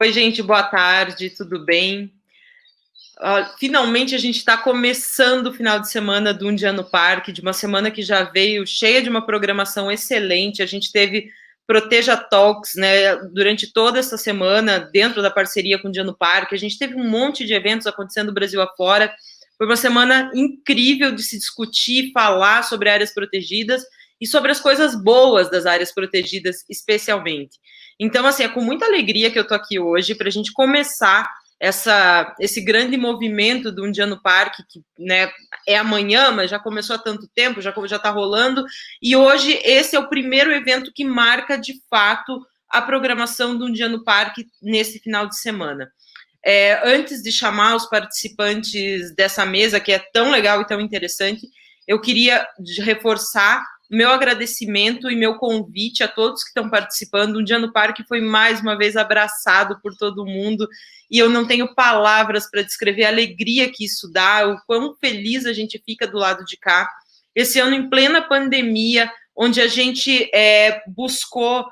Oi, gente, boa tarde, tudo bem? Finalmente a gente está começando o final de semana do Um Dia no Parque, de uma semana que já veio cheia de uma programação excelente. A gente teve Proteja Talks, né, durante toda essa semana, dentro da parceria com o Dia no Parque. A gente teve um monte de eventos acontecendo Brasil afora. Foi uma semana incrível de se discutir, falar sobre áreas protegidas e sobre as coisas boas das áreas protegidas, especialmente. Então, assim, é com muita alegria que eu estou aqui hoje para a gente começar esse grande movimento do Um Dia no Parque, que, né, é amanhã, mas já começou há tanto tempo, já está rolando, e hoje esse é o primeiro evento que marca, de fato, a programação do Um Dia no Parque nesse final de semana. Antes de chamar os participantes dessa mesa, que é tão legal e tão interessante, eu queria reforçar meu agradecimento e meu convite a todos que estão participando. Um Dia no Parque foi mais uma vez abraçado por todo mundo e eu não tenho palavras para descrever a alegria que isso dá, o quão feliz a gente fica do lado de cá. Esse ano, em plena pandemia, onde a gente buscou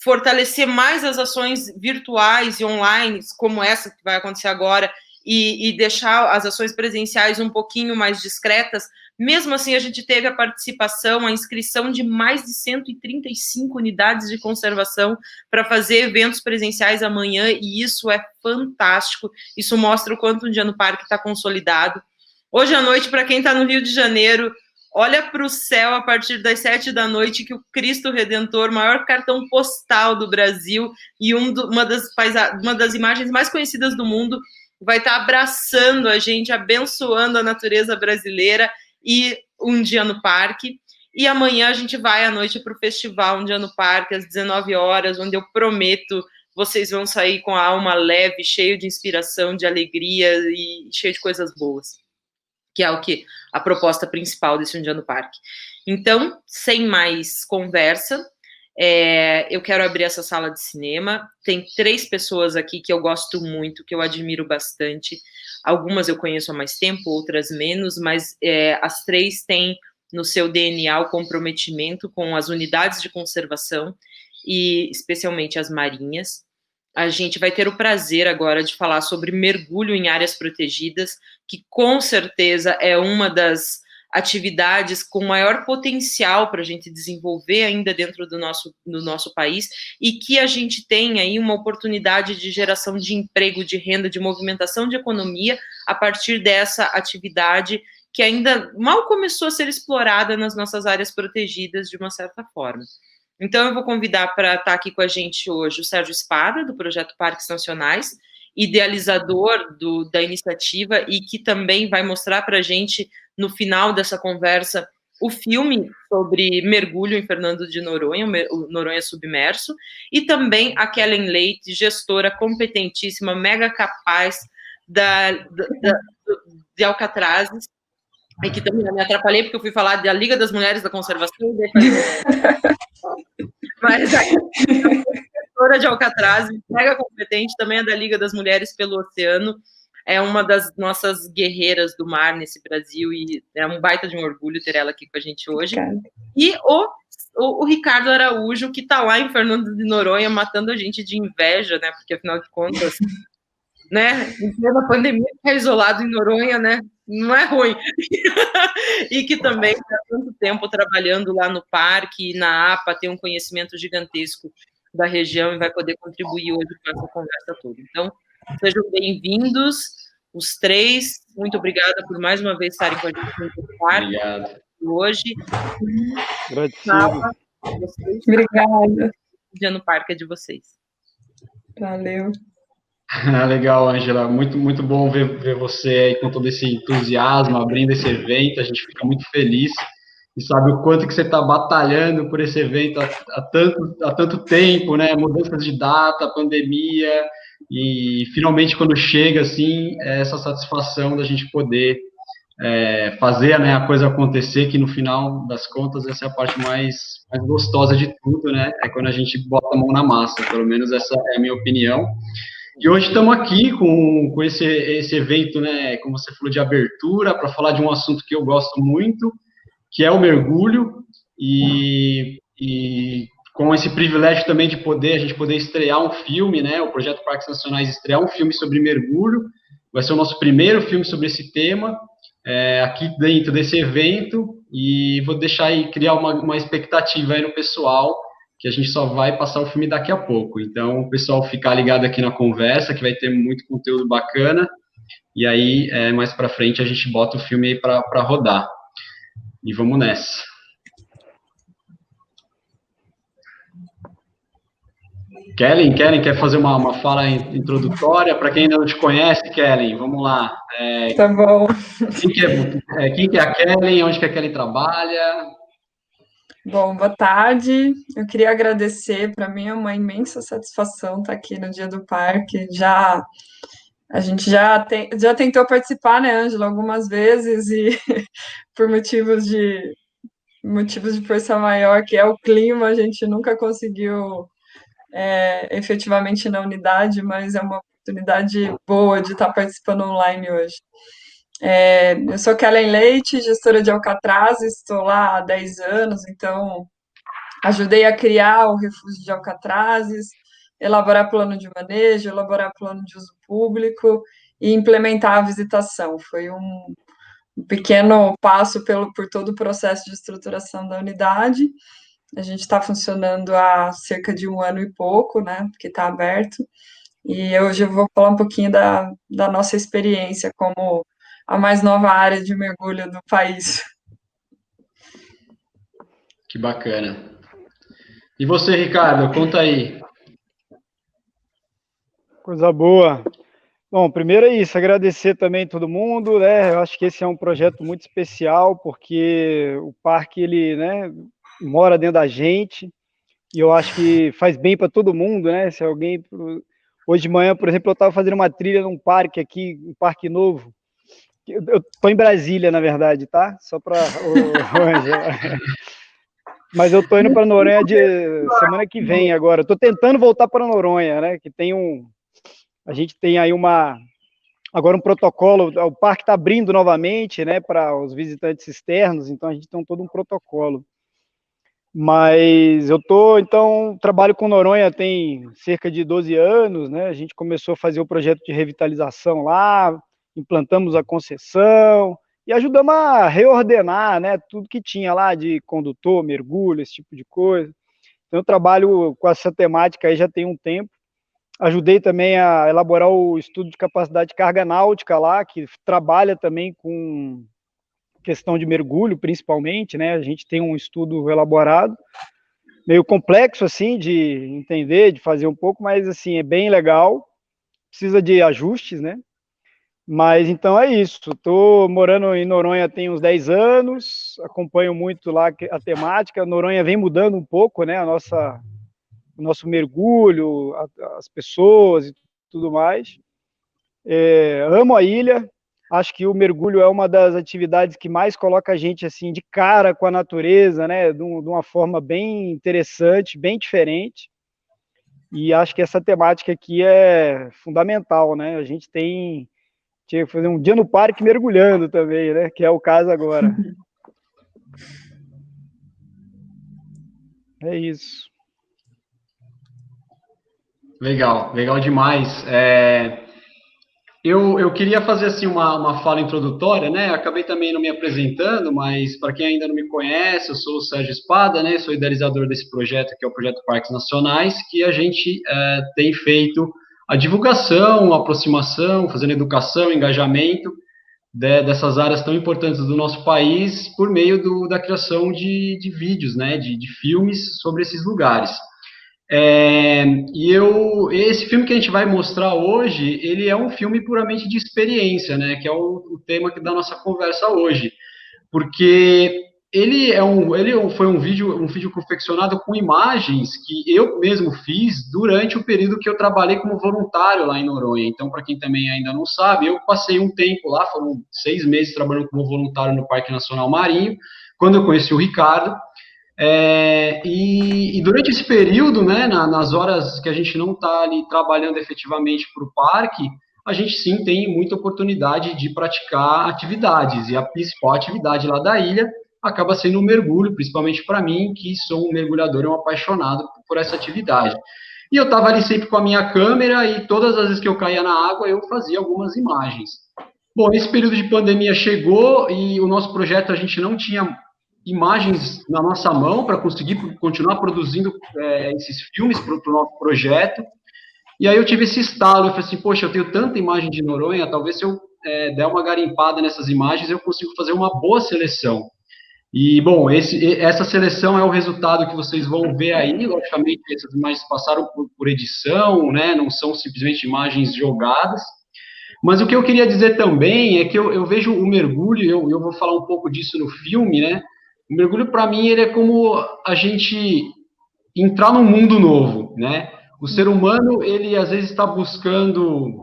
fortalecer mais as ações virtuais e online, como essa que vai acontecer agora, e deixar as ações presenciais um pouquinho mais discretas. Mesmo assim, a gente teve a participação, a inscrição de mais de 135 unidades de conservação para fazer eventos presenciais amanhã, e isso é fantástico. Isso mostra o quanto Um Dia no Parque está consolidado. Hoje à noite, para quem está no Rio de Janeiro, olha para o céu a partir das 7 da noite, que o Cristo Redentor, maior cartão postal do Brasil e uma das imagens mais conhecidas do mundo, vai estar abraçando a gente, abençoando a natureza brasileira e Um Dia no Parque. E amanhã a gente vai à noite para o festival Um Dia no Parque, às 19 horas, onde eu prometo vocês vão sair com a alma leve, cheio de inspiração, de alegria e cheio de coisas boas, que é o que a proposta principal desse Um Dia no Parque. Então, sem mais conversa, eu quero abrir essa sala de cinema. Tem 3 pessoas aqui que eu gosto muito, que eu admiro bastante. Algumas eu conheço há mais tempo, outras menos, mas as 3 têm no seu DNA o comprometimento com as unidades de conservação, e especialmente as marinhas. A gente vai ter o prazer agora de falar sobre mergulho em áreas protegidas, que com certeza é uma das atividades com maior potencial para a gente desenvolver ainda dentro do nosso país, e que a gente tem aí uma oportunidade de geração de emprego, de renda, de movimentação de economia a partir dessa atividade que ainda mal começou a ser explorada nas nossas áreas protegidas de uma certa forma. Então, eu vou convidar para estar aqui com a gente hoje o Sérgio Espada, do Projeto Parques Nacionais, idealizador da iniciativa, e que também vai mostrar para a gente, no final dessa conversa, o filme sobre mergulho em Fernando de Noronha, o Noronha Submerso, e também a Kellen Leite, gestora competentíssima, mega capaz de Alcatrazes, e que também me atrapalhei porque eu fui falar da Liga das Mulheres da Conservação, mas a gestora de Alcatraz, mega competente, também é da Liga das Mulheres pelo Oceano, é uma das nossas guerreiras do mar nesse Brasil, e é um baita de um orgulho ter ela aqui com a gente hoje. E o Ricardo Araújo, que está lá em Fernando de Noronha, matando a gente de inveja, né? Porque, afinal de contas, né, em plena pandemia, ficar isolado em Noronha, né? Não é ruim. E que também está há tanto tempo trabalhando lá no parque, na APA, tem um conhecimento gigantesco da região e vai poder contribuir hoje com essa conversa toda. Então, sejam bem-vindos, os 3. Muito obrigada por mais uma vez estarem com a gente no parque hoje. Obrigada. O Dia no Parque é de vocês. Valeu. Legal, Ângela. Muito, muito bom ver você aí com todo esse entusiasmo, abrindo esse evento. A gente fica muito feliz e sabe o quanto que você está batalhando por esse evento há tanto tempo, né? Mudanças de data, pandemia, e finalmente quando chega, assim, é essa satisfação da gente poder fazer, né, a coisa acontecer, que no final das contas essa é a parte mais gostosa de tudo, né? É quando a gente bota a mão na massa, pelo menos essa é a minha opinião. E hoje estamos aqui com esse evento, né, como você falou, de abertura, para falar de um assunto que eu gosto muito, que é o mergulho, e com esse privilégio também de a gente poder estrear um filme, né? O Projeto Parques Nacionais estrear um filme sobre mergulho. Vai ser o nosso primeiro filme sobre esse tema, aqui dentro desse evento, e vou deixar aí, criar uma expectativa aí no pessoal, que a gente só vai passar o filme daqui a pouco. Então, o pessoal ficar ligado aqui na conversa, que vai ter muito conteúdo bacana, e aí, mais para frente, a gente bota o filme aí para rodar. E vamos nessa. Kellen, quer fazer uma fala introdutória? Para quem ainda não te conhece, Kellen, vamos lá. Tá bom. Quem que é a Kellen? Onde que a Kellen trabalha? Bom, boa tarde. Eu queria agradecer. Para mim é uma imensa satisfação estar aqui no Dia do Parque. A gente já tentou participar, né, Ângela, algumas vezes e por motivos de força maior, que é o clima, a gente nunca conseguiu efetivamente na unidade, mas é uma oportunidade boa de estar participando online hoje. Eu sou Kellen Leite, gestora de Alcatraz, estou lá há 10 anos, então ajudei a criar o refúgio de Alcatrazes, elaborar plano de manejo, elaborar plano de uso público e implementar a visitação. Foi um pequeno passo por todo o processo de estruturação da unidade. A gente está funcionando há cerca de 1 ano e pouco, né, porque está aberto, e hoje eu vou falar um pouquinho da nossa experiência como a mais nova área de mergulho do país. Que bacana. E você, Ricardo, conta aí. Coisa boa. Bom, primeiro é isso, agradecer também todo mundo, né? Eu acho que esse é um projeto muito especial, porque o parque, ele, né, mora dentro da gente, e eu acho que faz bem para todo mundo, né? Se alguém... Hoje de manhã, por exemplo, eu estava fazendo uma trilha num parque aqui, um parque novo. Eu estou em Brasília, na verdade, tá? Só para... Mas eu estou indo para Noronha semana que vem agora. Estou tentando voltar para Noronha, né? Que tem a gente tem aí agora um protocolo, o parque está abrindo novamente, né, para os visitantes externos, então a gente tem todo um protocolo. Mas então, trabalho com Noronha tem cerca de 12 anos, né, a gente começou a fazer o projeto de revitalização lá, implantamos a concessão e ajudamos a reordenar, né, tudo que tinha lá de condutor, mergulho, esse tipo de coisa. Então, eu trabalho com essa temática aí já tem um tempo. Ajudei também a elaborar o estudo de capacidade de carga náutica lá, que trabalha também com questão de mergulho, principalmente, né? A gente tem um estudo elaborado, meio complexo, assim, de entender, de fazer um pouco, mas, assim, é bem legal, precisa de ajustes, né? Mas, então, é isso. Estou morando em Noronha tem uns 10 anos, acompanho muito lá a temática. Noronha vem mudando um pouco, né? O nosso mergulho, as pessoas e tudo mais. Amo a ilha, acho que o mergulho é uma das atividades que mais coloca a gente assim de cara com a natureza, né, de uma forma bem interessante, bem diferente, e acho que essa temática aqui é fundamental, né, a gente tinha que fazer um dia no parque mergulhando também, né, que é o caso agora. É isso. Legal demais. Eu queria fazer assim uma fala introdutória, né? Acabei também não me apresentando, mas para quem ainda não me conhece, eu sou o Sérgio Espada, né? Sou idealizador desse projeto, que é o Projeto Parques Nacionais, que a gente tem feito a divulgação, a aproximação, fazendo educação, engajamento dessas áreas tão importantes do nosso país por meio da criação de vídeos, né? De filmes sobre esses lugares. Esse filme que a gente vai mostrar hoje, ele é um filme puramente de experiência, né? Que é o tema da nossa conversa hoje, porque foi um vídeo confeccionado com imagens que eu mesmo fiz durante o período que eu trabalhei como voluntário lá em Noronha. Então, para quem também ainda não sabe, eu passei um tempo lá, foram 6 meses trabalhando como voluntário no Parque Nacional Marinho, quando eu conheci o Ricardo. E durante esse período, né, nas horas que a gente não está ali trabalhando efetivamente para o parque, a gente sim tem muita oportunidade de praticar atividades, e a principal atividade lá da ilha acaba sendo um mergulho, principalmente para mim, que sou um mergulhador e um apaixonado por essa atividade. E eu estava ali sempre com a minha câmera e todas as vezes que eu caía na água, eu fazia algumas imagens. Bom, esse período de pandemia chegou e o nosso projeto, a gente não tinha imagens na nossa mão para conseguir continuar produzindo esses filmes para o nosso projeto. E aí eu tive esse estalo, eu falei assim, poxa, eu tenho tanta imagem de Noronha, talvez se eu der uma garimpada nessas imagens, eu consigo fazer uma boa seleção. E, bom, essa seleção é o resultado que vocês vão ver aí, logicamente, essas imagens passaram por edição, né, não são simplesmente imagens jogadas, mas o que eu queria dizer também é que eu vejo o mergulho, eu vou falar um pouco disso no filme, né, o mergulho, para mim, ele é como a gente entrar num mundo novo, né, o ser humano, ele às vezes está buscando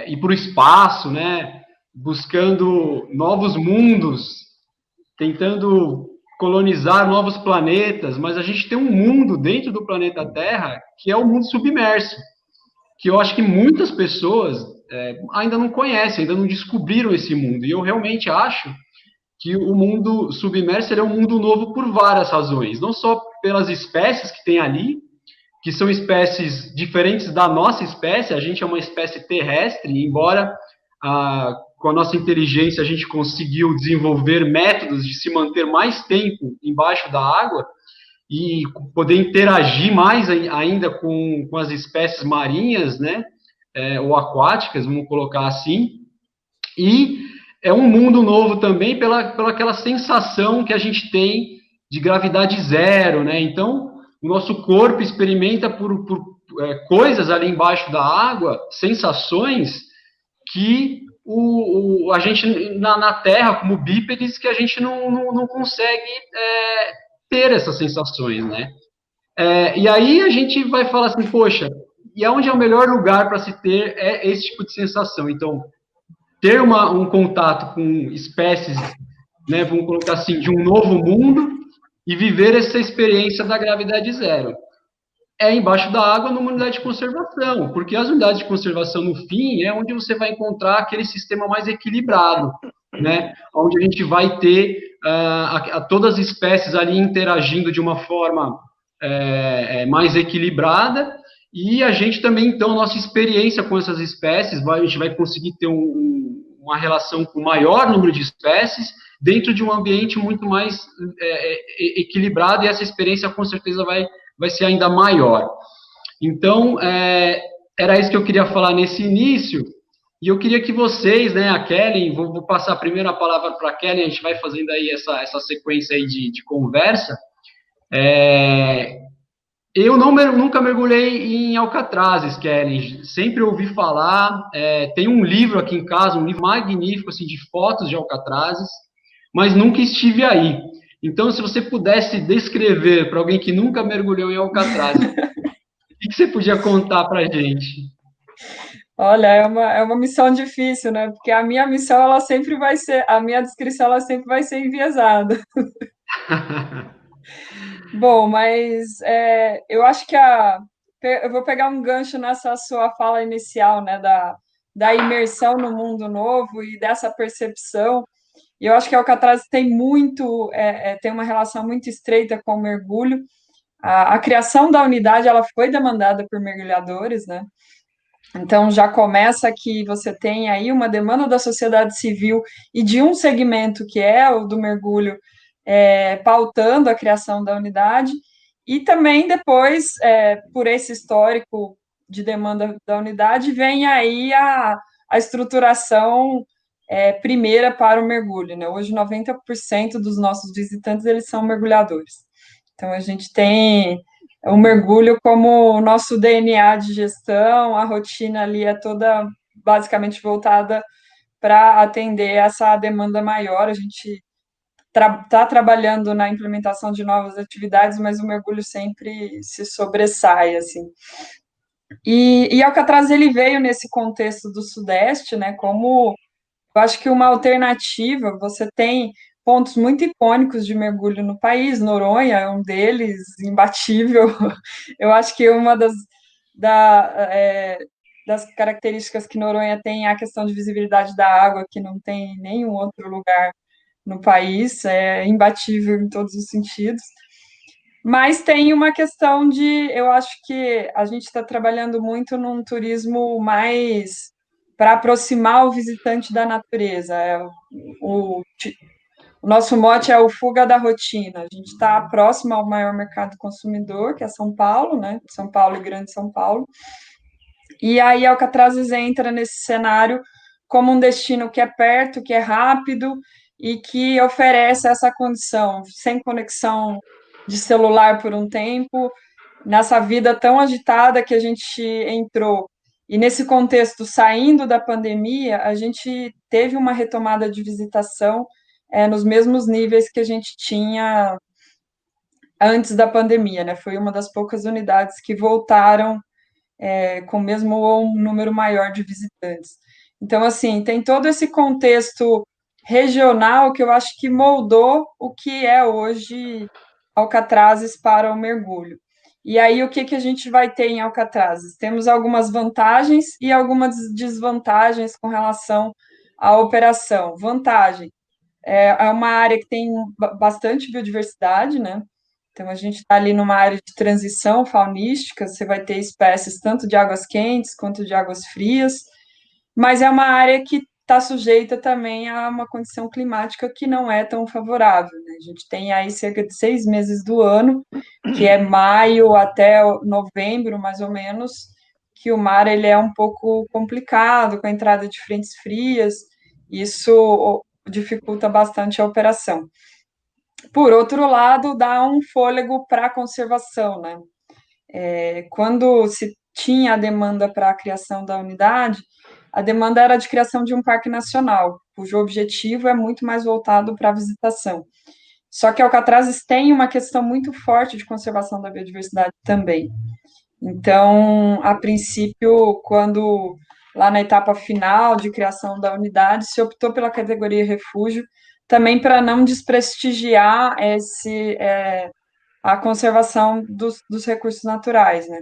ir para o espaço, né, buscando novos mundos, tentando colonizar novos planetas, mas a gente tem um mundo dentro do planeta Terra que é o mundo submerso, que eu acho que muitas pessoas ainda não conhecem, ainda não descobriram esse mundo. E eu realmente acho que o mundo submerso é um mundo novo por várias razões, não só pelas espécies que tem ali, que são espécies diferentes da nossa espécie, a gente é uma espécie terrestre, embora com a nossa inteligência a gente conseguiu desenvolver métodos de se manter mais tempo embaixo da água e poder interagir mais ainda com as espécies marinhas, né, ou aquáticas, vamos colocar assim, e é um mundo novo também pela aquela sensação que a gente tem de gravidade zero, né, então o nosso corpo experimenta por coisas ali embaixo da água, sensações que a gente, na Terra, como bípedes, que a gente não consegue ter essas sensações, né? E aí a gente vai falar assim, poxa, e aonde é o melhor lugar para se ter esse tipo de sensação? Então, ter um contato com espécies, né, vamos colocar assim, de um novo mundo e viver essa experiência da gravidade zero. Embaixo da água numa unidade de conservação, porque as unidades de conservação, no fim, é onde você vai encontrar aquele sistema mais equilibrado, né? Onde a gente vai ter todas as espécies ali interagindo de uma forma mais equilibrada, e a gente também, então, nossa experiência com essas espécies, a gente vai conseguir ter uma relação com o maior número de espécies, dentro de um ambiente muito mais equilibrado, e essa experiência, com certeza, vai ser ainda maior. Então, era isso que eu queria falar nesse início, e eu queria que vocês, né, a Kellen, vou passar primeiro a palavra para a Kellen, a gente vai fazendo aí essa sequência aí de conversa. Eu nunca mergulhei em Alcatrazes, Kellen, sempre ouvi falar, tem um livro aqui em casa, um livro magnífico, assim, de fotos de Alcatrazes, mas nunca estive aí. Então, se você pudesse descrever para alguém que nunca mergulhou em Alcatraz, o que você podia contar para a gente? Olha, é uma missão difícil, né? Porque a minha missão, ela sempre vai ser, a minha descrição, ela sempre vai ser enviesada. Bom, mas eu acho que eu vou pegar um gancho nessa sua fala inicial, né? Da imersão no mundo novo e dessa percepção. E eu acho que Alcatraz tem tem uma relação muito estreita com o mergulho. A criação da unidade, ela foi demandada por mergulhadores, né? Então, já começa que você tem aí uma demanda da sociedade civil e de um segmento que é o do mergulho, pautando a criação da unidade, e também depois, por esse histórico de demanda da unidade, vem aí a estruturação primeira para o mergulho, né? Hoje, 90% dos nossos visitantes, eles são mergulhadores. Então, a gente tem o mergulho como o nosso DNA de gestão, a rotina ali é toda basicamente voltada para atender essa demanda maior. A gente está trabalhando na implementação de novas atividades, mas o mergulho sempre se sobressai, assim. E Alcatraz, ele veio nesse contexto do Sudeste, né, como, eu acho que uma alternativa. Você tem pontos muito icônicos de mergulho no país, Noronha é um deles, imbatível. Eu acho que uma das características que Noronha tem é a questão de visibilidade da água, que não tem em nenhum outro lugar no país, é imbatível em todos os sentidos. Mas tem uma questão de, eu acho que a gente está trabalhando muito num turismo mais para aproximar o visitante da natureza. O, o nosso mote é o fuga da rotina. A gente está próximo ao maior mercado consumidor, que é São Paulo, né? São Paulo e Grande São Paulo. E aí Alcatrazes entra nesse cenário como um destino que é perto, que é rápido e que oferece essa condição, sem conexão de celular por um tempo, nessa vida tão agitada que a gente entrou. E nesse contexto, saindo da pandemia, a gente teve uma retomada de visitação nos mesmos níveis que a gente tinha antes da pandemia, né? Foi uma das poucas unidades que voltaram com mesmo ou um número maior de visitantes. Então, assim, tem todo esse contexto regional que eu acho que moldou o que é hoje Alcatrazes para o mergulho. E aí, o que a gente vai ter em Alcatrazes? Temos algumas vantagens e algumas desvantagens com relação à operação. Vantagem, é uma área que tem bastante biodiversidade, né? Então, a gente está ali numa área de transição faunística, você vai ter espécies tanto de águas quentes quanto de águas frias, mas é uma área que está sujeita também a uma condição climática que não é tão favorável, né? A gente tem aí cerca de 6 meses do ano, que é maio até novembro, mais ou menos, que o mar ele é um pouco complicado, com a entrada de frentes frias, isso dificulta bastante a operação. Por outro lado, dá um fôlego para a conservação, né? Quando se tinha a demanda para a criação da unidade, a demanda era de criação de um parque nacional, cujo objetivo é muito mais voltado para a visitação. Só que Alcatrazes tem uma questão muito forte de conservação da biodiversidade também. Então, a princípio, quando lá na etapa final de criação da unidade, se optou pela categoria refúgio, também para não desprestigiar a conservação dos recursos naturais, né?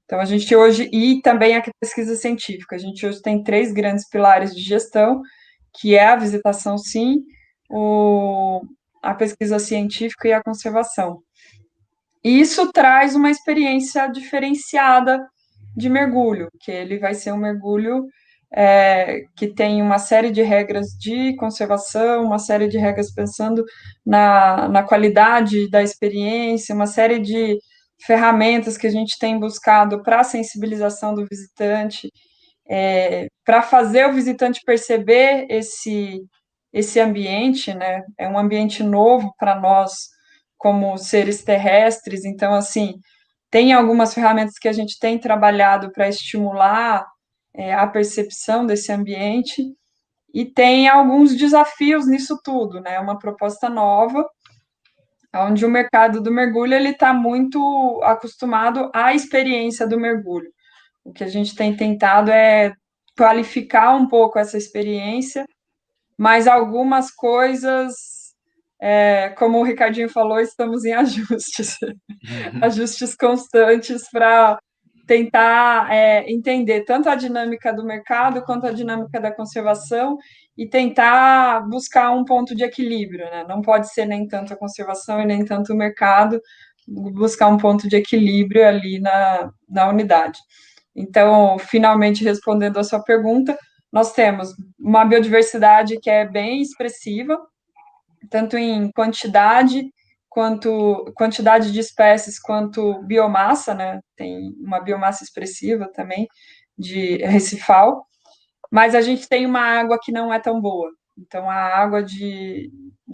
Então, a gente hoje, e também a pesquisa científica, a gente hoje tem 3 grandes pilares de gestão, que é a visitação, sim, a pesquisa científica e a conservação. E isso traz uma experiência diferenciada de mergulho, que ele vai ser um mergulho que tem uma série de regras de conservação, uma série de regras pensando na qualidade da experiência, uma série de ferramentas que a gente tem buscado para a sensibilização do visitante, para fazer o visitante perceber esse ambiente, né? É um ambiente novo para nós, como seres terrestres, então, assim, tem algumas ferramentas que a gente tem trabalhado para estimular a percepção desse ambiente, e tem alguns desafios nisso tudo, né? Uma proposta nova, onde o mercado do mergulho ele está muito acostumado à experiência do mergulho. O que a gente tem tentado é qualificar um pouco essa experiência, mas algumas coisas, como o Ricardinho falou, estamos em ajustes, ajustes constantes para tentar entender tanto a dinâmica do mercado quanto a dinâmica da conservação e tentar buscar um ponto de equilíbrio, né? Não pode ser nem tanto a conservação e nem tanto o mercado, buscar um ponto de equilíbrio ali na unidade. Então, finalmente respondendo a sua pergunta, nós temos uma biodiversidade que é bem expressiva, tanto em quantidade de espécies, quanto biomassa, né? Tem uma biomassa expressiva também de recifal, mas a gente tem uma água que não é tão boa. Então, a água de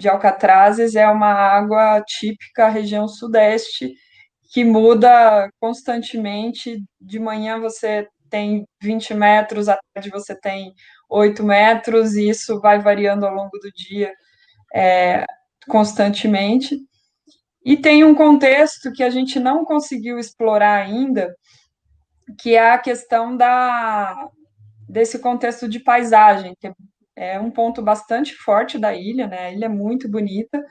Alcatrazes é uma água típica região sudeste, que muda constantemente. De manhã você tem 20 metros, à tarde você tem 8 metros, e isso vai variando ao longo do dia constantemente. E tem um contexto que a gente não conseguiu explorar ainda, que é a questão desse contexto de paisagem, que é um ponto bastante forte da ilha, né? A ilha é muito bonita,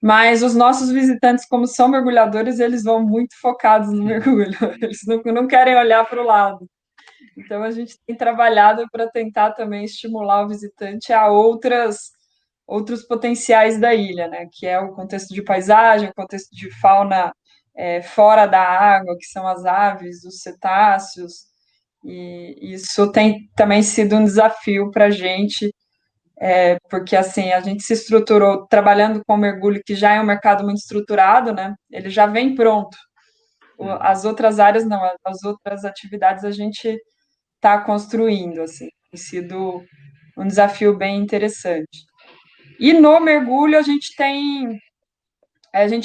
mas os nossos visitantes, como são mergulhadores, eles vão muito focados no mergulho, eles não querem olhar para o lado. Então, a gente tem trabalhado para tentar também estimular o visitante a outras outros potenciais da ilha, né, que é o contexto de paisagem, o contexto de fauna fora da água, que são as aves, os cetáceos, e isso tem também sido um desafio para a gente, porque assim, a gente se estruturou trabalhando com mergulho, que já é um mercado muito estruturado, né, ele já vem pronto. As outras áreas não, as outras atividades a gente está construindo, assim, tem sido um desafio bem interessante. E no mergulho a gente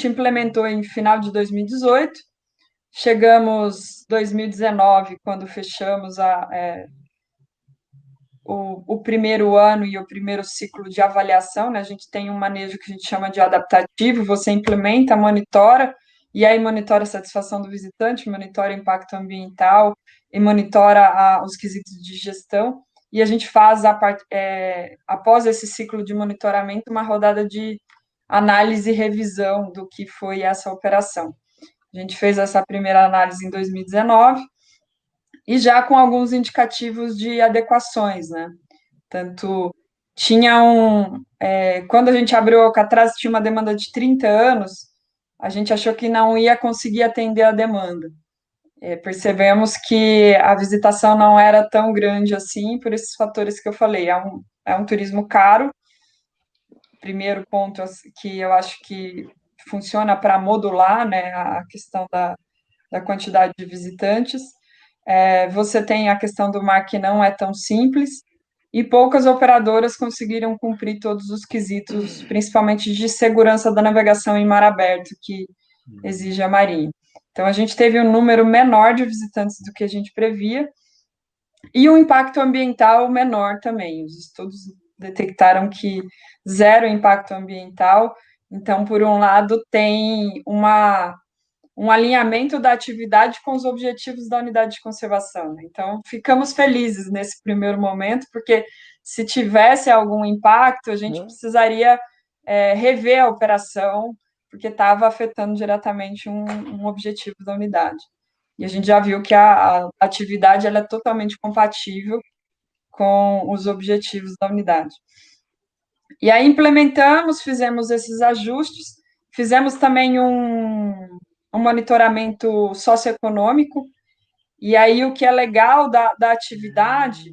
implementou em final de 2018, chegamos 2019, quando fechamos o primeiro ano e o primeiro ciclo de avaliação, né? A gente tem um manejo que a gente chama de adaptativo, você implementa, monitora, e aí monitora a satisfação do visitante, monitora o impacto ambiental e monitora os quesitos de gestão, e a gente faz, após esse ciclo de monitoramento, uma rodada de análise e revisão do que foi essa operação. A gente fez essa primeira análise em 2019, e já com alguns indicativos de adequações, né? Tanto tinha quando a gente abriu o Alcatraz, tinha uma demanda de 30 anos, a gente achou que não ia conseguir atender a demanda. Percebemos que a visitação não era tão grande assim, por esses fatores que eu falei. É um turismo caro. Primeiro ponto que eu acho que funciona para modular, né, a questão da quantidade de visitantes. Você tem a questão do mar que não é tão simples, e poucas operadoras conseguiram cumprir todos os quesitos, principalmente de segurança da navegação em mar aberto, que exige a Marinha. Então, a gente teve um número menor de visitantes do que a gente previa, e um impacto ambiental menor também. Os estudos detectaram que zero impacto ambiental. Então, por um lado, tem um alinhamento da atividade com os objetivos da unidade de conservação. Então, ficamos felizes nesse primeiro momento, porque se tivesse algum impacto, a gente precisaria rever a operação, porque estava afetando diretamente um objetivo da unidade. E a gente já viu que a atividade ela é totalmente compatível com os objetivos da unidade. E aí implementamos, fizemos esses ajustes, fizemos também um monitoramento socioeconômico, e aí o que é legal da atividade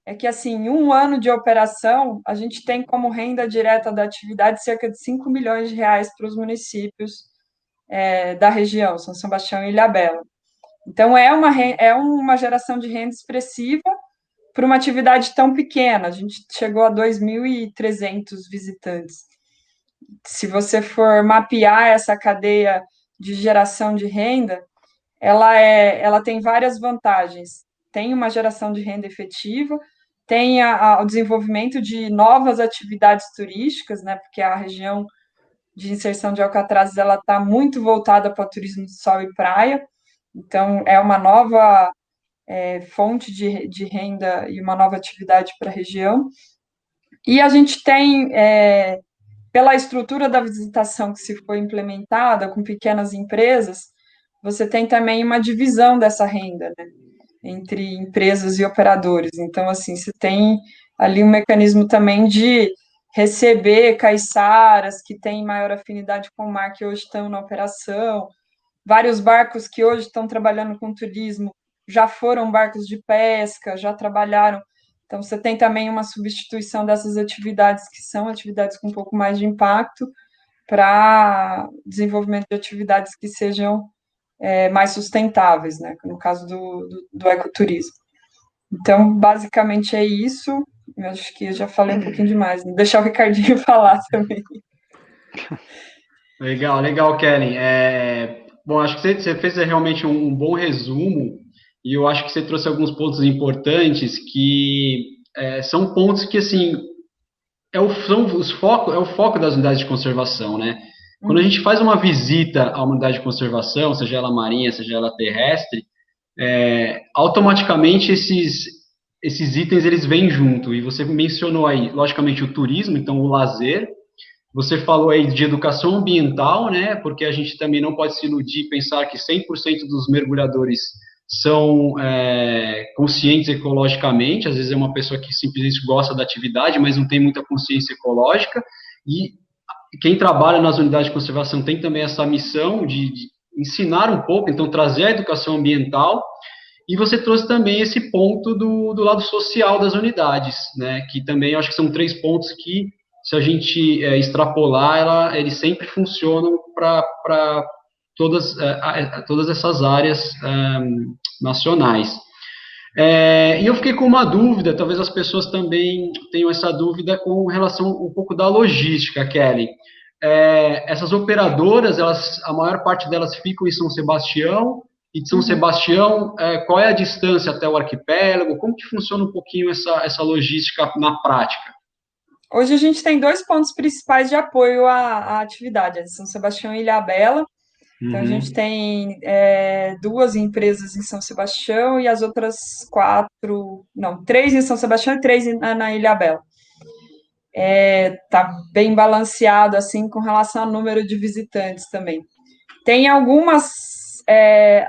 é que, assim, em um ano de operação, a gente tem como renda direta da atividade cerca de 5 milhões de reais para os municípios da região, São Sebastião e Ilhabela. Então, é uma geração de renda expressiva para uma atividade tão pequena. A gente chegou a 2.300 visitantes. Se você for mapear essa cadeia de geração de renda, ela tem várias vantagens. Tem uma geração de renda efetiva, tem o desenvolvimento de novas atividades turísticas, né, porque a região de inserção de Alcatraz ela está muito voltada para o turismo de sol e praia, então é uma nova fonte de renda e uma nova atividade para a região. E a gente tem, pela estrutura da visitação que se foi implementada com pequenas empresas, você tem também uma divisão dessa renda, né, entre empresas e operadores. Então, assim, você tem ali um mecanismo também de receber caiçaras que têm maior afinidade com o mar, que hoje estão na operação, vários barcos que hoje estão trabalhando com turismo já foram barcos de pesca, já trabalharam. Então, você tem também uma substituição dessas atividades, que são atividades com um pouco mais de impacto, para desenvolvimento de atividades que sejam mais sustentáveis, né? No caso do ecoturismo. Então, basicamente é isso. Eu acho que eu já falei um pouquinho demais. Vou deixar o Ricardinho falar também. Legal, Kellen. Bom, acho que você fez realmente um bom resumo, e eu acho que você trouxe alguns pontos importantes que são pontos que, assim, é o foco das unidades de conservação, né? Quando a gente faz uma visita a uma unidade de conservação, seja ela marinha, seja ela terrestre, automaticamente esses itens eles vêm junto, e você mencionou aí, logicamente, o turismo, então o lazer. Você falou aí de educação ambiental, né? Porque a gente também não pode se iludir e pensar que 100% dos mergulhadores são conscientes ecologicamente, às vezes é uma pessoa que simplesmente gosta da atividade, mas não tem muita consciência ecológica, e quem trabalha nas unidades de conservação tem também essa missão de ensinar um pouco, então trazer a educação ambiental, e você trouxe também esse ponto do lado social das unidades, né, que também eu acho que são 3 pontos que, se a gente extrapolar, eles sempre funcionam para todas essas áreas nacionais. E eu fiquei com uma dúvida, talvez as pessoas também tenham essa dúvida com relação um pouco da logística, Kelly. Essas operadoras, a maior parte delas ficam em São Sebastião, e de São Sebastião, qual é a distância até o arquipélago? Como que funciona um pouquinho essa logística na prática? Hoje a gente tem 2 pontos principais de apoio à atividade, São Sebastião e Ilhabela. Então, a gente tem 2 empresas em São Sebastião e as outras 3 em São Sebastião e 3 na Ilhabela. Tá bem balanceado, assim, com relação ao número de visitantes também. Tem algumas,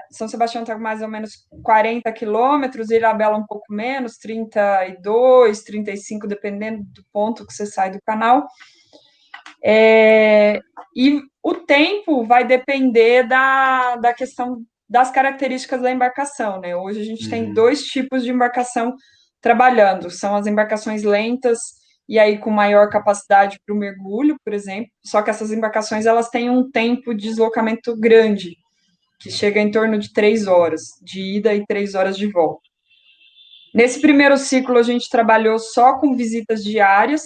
São Sebastião está com mais ou menos 40 quilômetros, Ilhabela um pouco menos, 32, 35, dependendo do ponto que você sai do canal. E o tempo vai depender da questão das características da embarcação, né? Hoje a gente tem 2 tipos de embarcação trabalhando, são as embarcações lentas e aí com maior capacidade para o mergulho, por exemplo, só que essas embarcações elas têm um tempo de deslocamento grande, que chega em torno de 3 horas de ida e 3 horas de volta. Nesse primeiro ciclo a gente trabalhou só com visitas diárias,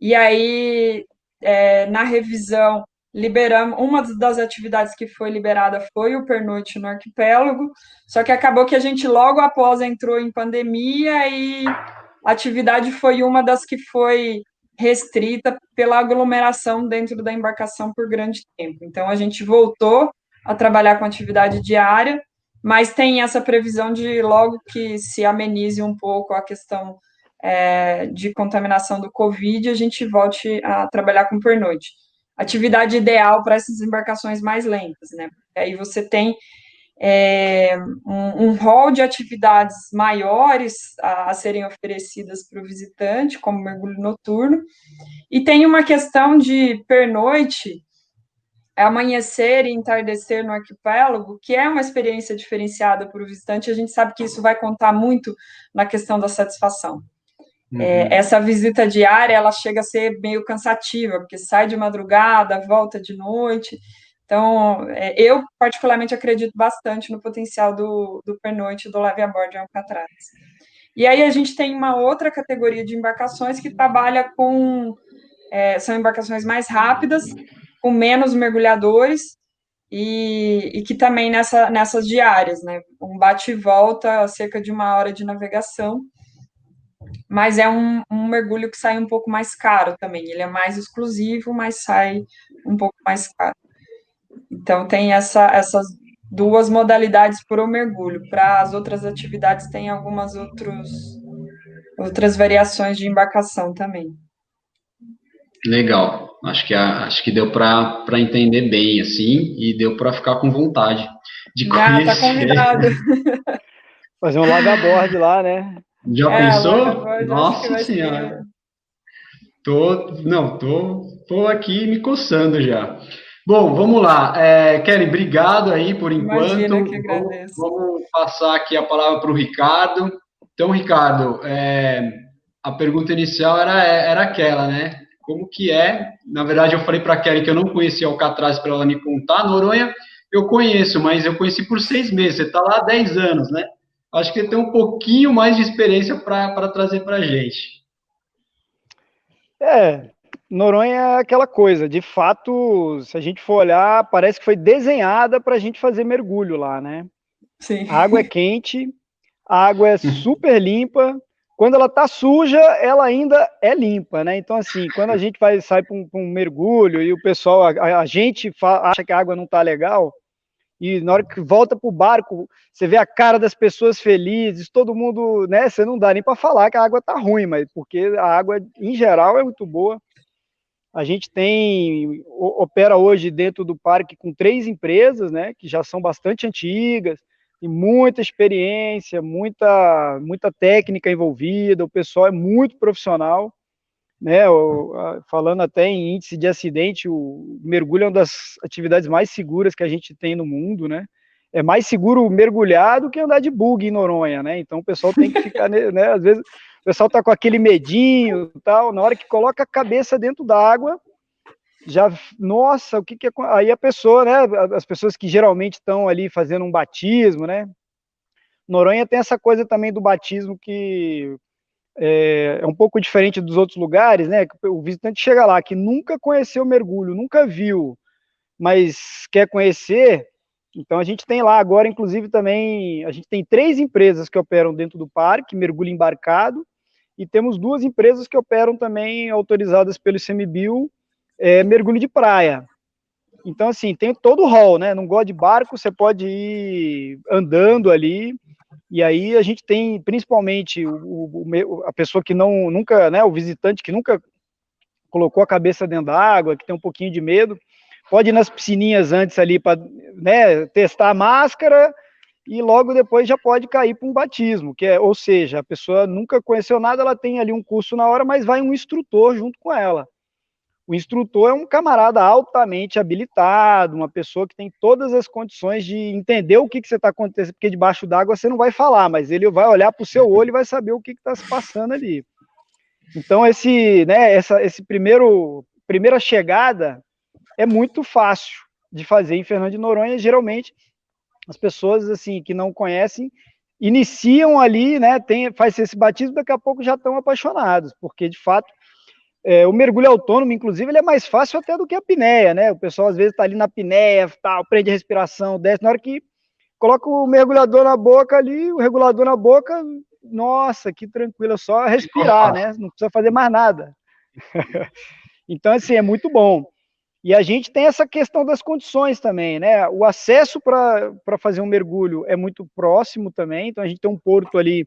e aí na revisão, liberamos, uma das atividades que foi liberada foi o pernoite no arquipélago, só que acabou que a gente logo após entrou em pandemia e a atividade foi uma das que foi restrita pela aglomeração dentro da embarcação por grande tempo. Então, a gente voltou a trabalhar com atividade diária, mas tem essa previsão de logo que se amenize um pouco a questão de contaminação do Covid, a gente volte a trabalhar com pernoite. Atividade ideal para essas embarcações mais lentas, né? Aí você tem um rol de atividades maiores a serem oferecidas para o visitante, como mergulho noturno, e tem uma questão de pernoite, amanhecer e entardecer no arquipélago, que é uma experiência diferenciada para o visitante, a gente sabe que isso vai contar muito na questão da satisfação. Essa visita diária, ela chega a ser meio cansativa, porque sai de madrugada, volta de noite. Então, eu particularmente acredito bastante no potencial do pernoite do leve a bordo de Alcatraz. E aí a gente tem uma outra categoria de embarcações que trabalha são embarcações mais rápidas, com menos mergulhadores, e que também nessas diárias, né? Um bate e volta, cerca de 1 hora de navegação, mas é um mergulho que sai um pouco mais caro também. Ele é mais exclusivo, mas sai um pouco mais caro. Então, tem essas 2 modalidades para o mergulho. Para as outras atividades, tem algumas outras variações de embarcação também. Legal. Acho que deu para entender bem, assim, e deu para ficar com vontade de conhecer. Tá convidado. Fazer um lava-board lá, né? Já pensou? Nossa Senhora. Senhora. Tô aqui me coçando já. Bom, vamos lá. Kelly, obrigado aí por enquanto. Imagina, que agradeço. Vamos passar aqui a palavra para o Ricardo. Então, Ricardo, a pergunta inicial era aquela, né? Como que é? Na verdade, eu falei para a Kelly que eu não conhecia Alcatraz para ela me contar. Noronha eu conheço, mas eu conheci por 6 meses. Você está lá há 10 anos, né? Acho que tem um pouquinho mais de experiência para trazer para a gente. Noronha é aquela coisa, de fato, se a gente for olhar, parece que foi desenhada para a gente fazer mergulho lá, né? Sim. A água é quente, a água é super limpa, quando ela tá suja, ela ainda é limpa, né? Então, assim, quando a gente sai para um mergulho e o pessoal, a gente acha que a água não tá legal, e na hora que volta pro barco, você vê a cara das pessoas felizes, todo mundo, né? Você não dá nem para falar que a água tá ruim, mas porque a água, em geral, é muito boa. A gente opera hoje dentro do parque com 3 empresas, né? Que já são bastante antigas, tem muita experiência, muita técnica envolvida, o pessoal é muito profissional, né? Falando até em índice de acidente, o mergulho é uma das atividades mais seguras que a gente tem no mundo, né? É mais seguro mergulhar do que andar de bug em Noronha, né? Então o pessoal tem que ficar, né? Às vezes o pessoal tá com aquele medinho e tal, na hora que coloca a cabeça dentro da água, já, nossa, o que é... Aí a pessoa, né? As pessoas que geralmente estão ali fazendo um batismo, né? Noronha tem essa coisa também do batismo que é um pouco diferente dos outros lugares, né? O visitante chega lá que nunca conheceu mergulho, nunca viu, mas quer conhecer. Então a gente tem lá agora, inclusive, também, a gente tem 3 empresas que operam dentro do parque, mergulho embarcado, e temos 2 empresas que operam também autorizadas pelo ICMBio, mergulho de praia. Então, assim, tem todo o hall, né? Não gosta de barco, você pode ir andando ali, e aí a gente tem, principalmente, a pessoa que nunca, né, o visitante que nunca colocou a cabeça dentro da água, que tem um pouquinho de medo, pode ir nas piscininhas antes ali para, né, testar a máscara, e logo depois já pode cair para um batismo, ou seja, a pessoa nunca conheceu nada, ela tem ali um curso na hora, mas vai um instrutor junto com ela. O instrutor é um camarada altamente habilitado, uma pessoa que tem todas as condições de entender o que você está acontecendo, porque debaixo d'água você não vai falar, mas ele vai olhar para o seu olho e vai saber o que está se passando ali. Então, esse primeira chegada é muito fácil de fazer em Fernando de Noronha. Geralmente, as pessoas assim que não conhecem iniciam ali, né, faz esse batismo, daqui a pouco já estão apaixonados, porque, de fato, o mergulho autônomo, inclusive, ele é mais fácil até do que a apneia, né? O pessoal, às vezes, está ali na apneia, tal, prende a respiração, desce, na hora que coloca o mergulhador na boca ali, o regulador na boca, nossa, que tranquilo, é só respirar, né? Não precisa fazer mais nada. Então, assim, é muito bom. E a gente tem essa questão das condições também, né? O acesso para fazer um mergulho é muito próximo também, então a gente tem um porto ali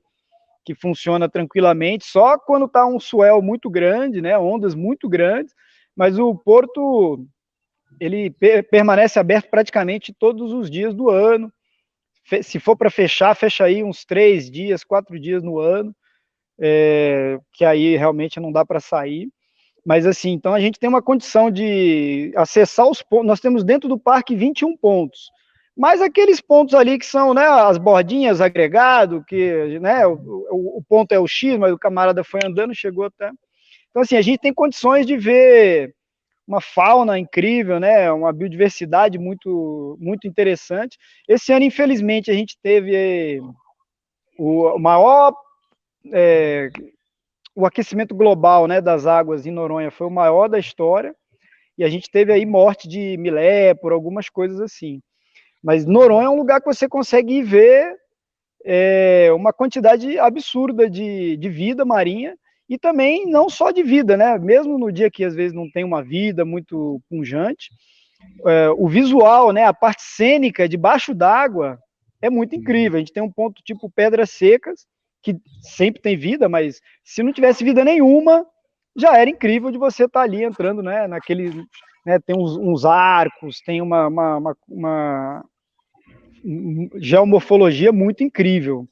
que funciona tranquilamente, só quando está um swell muito grande, né, ondas muito grandes, mas o porto, ele permanece aberto praticamente todos os dias do ano. Se for para fechar, fecha aí uns 3 dias, 4 dias no ano, que aí realmente não dá para sair. Mas assim, então a gente tem uma condição de acessar os pontos, nós temos dentro do parque 21 pontos, mas aqueles pontos ali que são, né, as bordinhas agregado, que, né, o ponto é o X, mas o camarada foi andando, chegou até. Então, assim, a gente tem condições de ver uma fauna incrível, né, uma biodiversidade muito, muito interessante. Esse ano, infelizmente, a gente teve o maior... o aquecimento global, né, das águas em Noronha foi o maior da história, e a gente teve aí morte de milé, por algumas coisas assim. Mas Noronha é um lugar que você consegue ver uma quantidade absurda de vida marinha, e também não só de vida, né? Mesmo no dia que às vezes não tem uma vida muito pungente, o visual, né? A parte cênica debaixo d'água é muito incrível. A gente tem um ponto tipo Pedras Secas, que sempre tem vida, mas se não tivesse vida nenhuma, já era incrível de você estar ali entrando, né? Naquele, né, tem uns arcos, tem uma geomorfologia muito incrível.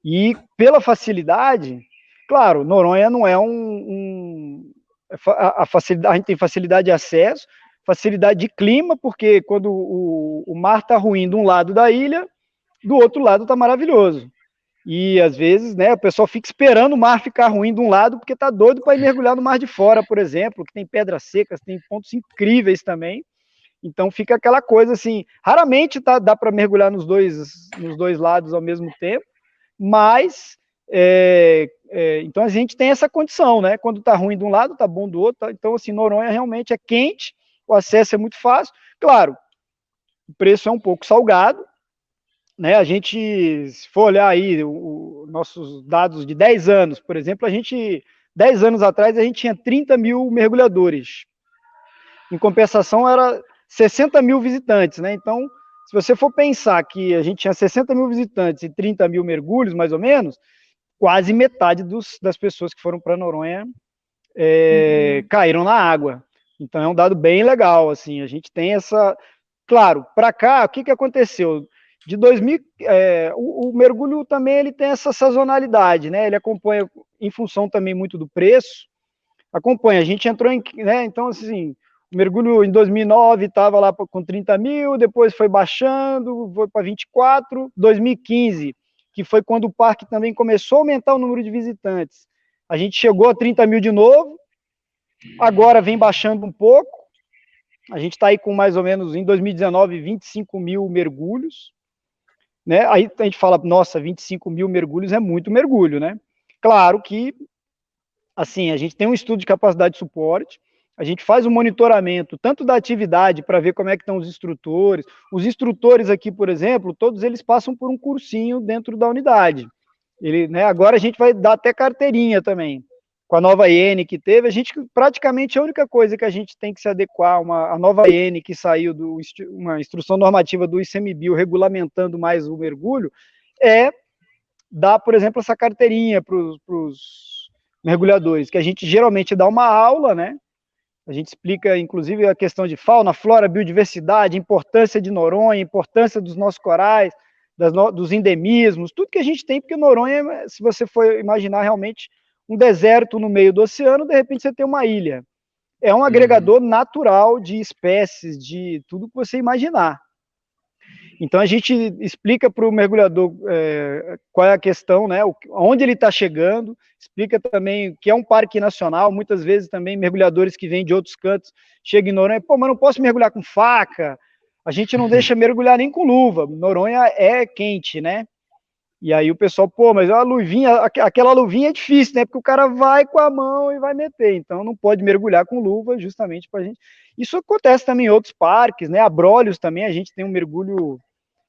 E pela facilidade, claro, Noronha não é a facilidade, a gente tem facilidade de acesso, facilidade de clima, porque quando o mar está ruim de um lado da ilha, do outro lado está maravilhoso. E às vezes, né, o pessoal fica esperando o mar ficar ruim de um lado, porque está doido para ir mergulhar no mar de fora, por exemplo, que tem pedras secas, tem pontos incríveis também. Então fica aquela coisa assim, raramente dá para mergulhar nos dois lados ao mesmo tempo, mas então a gente tem essa condição, né? Quando tá ruim de um lado, tá bom do outro. Tá? Então, assim, Noronha realmente é quente, o acesso é muito fácil. Claro, o preço é um pouco salgado, né? A gente, se for olhar aí nossos dados de 10 anos, por exemplo, 10 anos atrás, a gente tinha 30 mil mergulhadores. Em compensação, era 60 mil visitantes, né? Então, se você for pensar que a gente tinha 60 mil visitantes e 30 mil mergulhos, mais ou menos, quase metade das pessoas que foram para Noronha caíram na água. Então, é um dado bem legal, assim. A gente tem essa... Claro, para cá, o que aconteceu? De 2000, o mergulho também ele tem essa sazonalidade, né? Ele acompanha em função também muito do preço, acompanha. A gente entrou em, né? Então, assim, o mergulho em 2009 estava lá com 30 mil, depois foi baixando, foi para 24, 2015, que foi quando o parque também começou a aumentar o número de visitantes. A gente chegou a 30 mil de novo, agora vem baixando um pouco, a gente está aí com mais ou menos, em 2019, 25 mil mergulhos, né? Aí a gente fala, nossa, 25 mil mergulhos é muito mergulho, né? Claro que, assim, a gente tem um estudo de capacidade de suporte, a gente faz um monitoramento, tanto da atividade, para ver como é que estão os instrutores aqui, por exemplo, todos eles passam por um cursinho dentro da unidade. Né, agora a gente vai dar até carteirinha também. Com a nova IN que teve, a gente, praticamente a única coisa que a gente tem que se adequar, a nova IN que saiu, uma instrução normativa do ICMBio regulamentando mais o mergulho, é dar, por exemplo, essa carteirinha para os mergulhadores, que a gente geralmente dá uma aula, né? A gente explica, inclusive, a questão de fauna, flora, biodiversidade, importância de Noronha, importância dos nossos corais, dos endemismos, tudo que a gente tem, porque Noronha, se você for imaginar realmente um deserto no meio do oceano, de repente você tem uma ilha. É um agregador natural de espécies, de tudo que você imaginar. Então a gente explica para o mergulhador qual é a questão, né, onde ele está chegando, explica também que é um parque nacional, muitas vezes também mergulhadores que vêm de outros cantos chegam em Noronha, pô, mas não posso mergulhar com faca, a gente não deixa mergulhar nem com luva, Noronha é quente, né? E aí o pessoal, pô, mas a luvinha, aquela luvinha é difícil, né? Porque o cara vai com a mão e vai meter, então não pode mergulhar com luva, justamente para a gente. Isso acontece também em outros parques, né? Abrolhos também, a gente tem um mergulho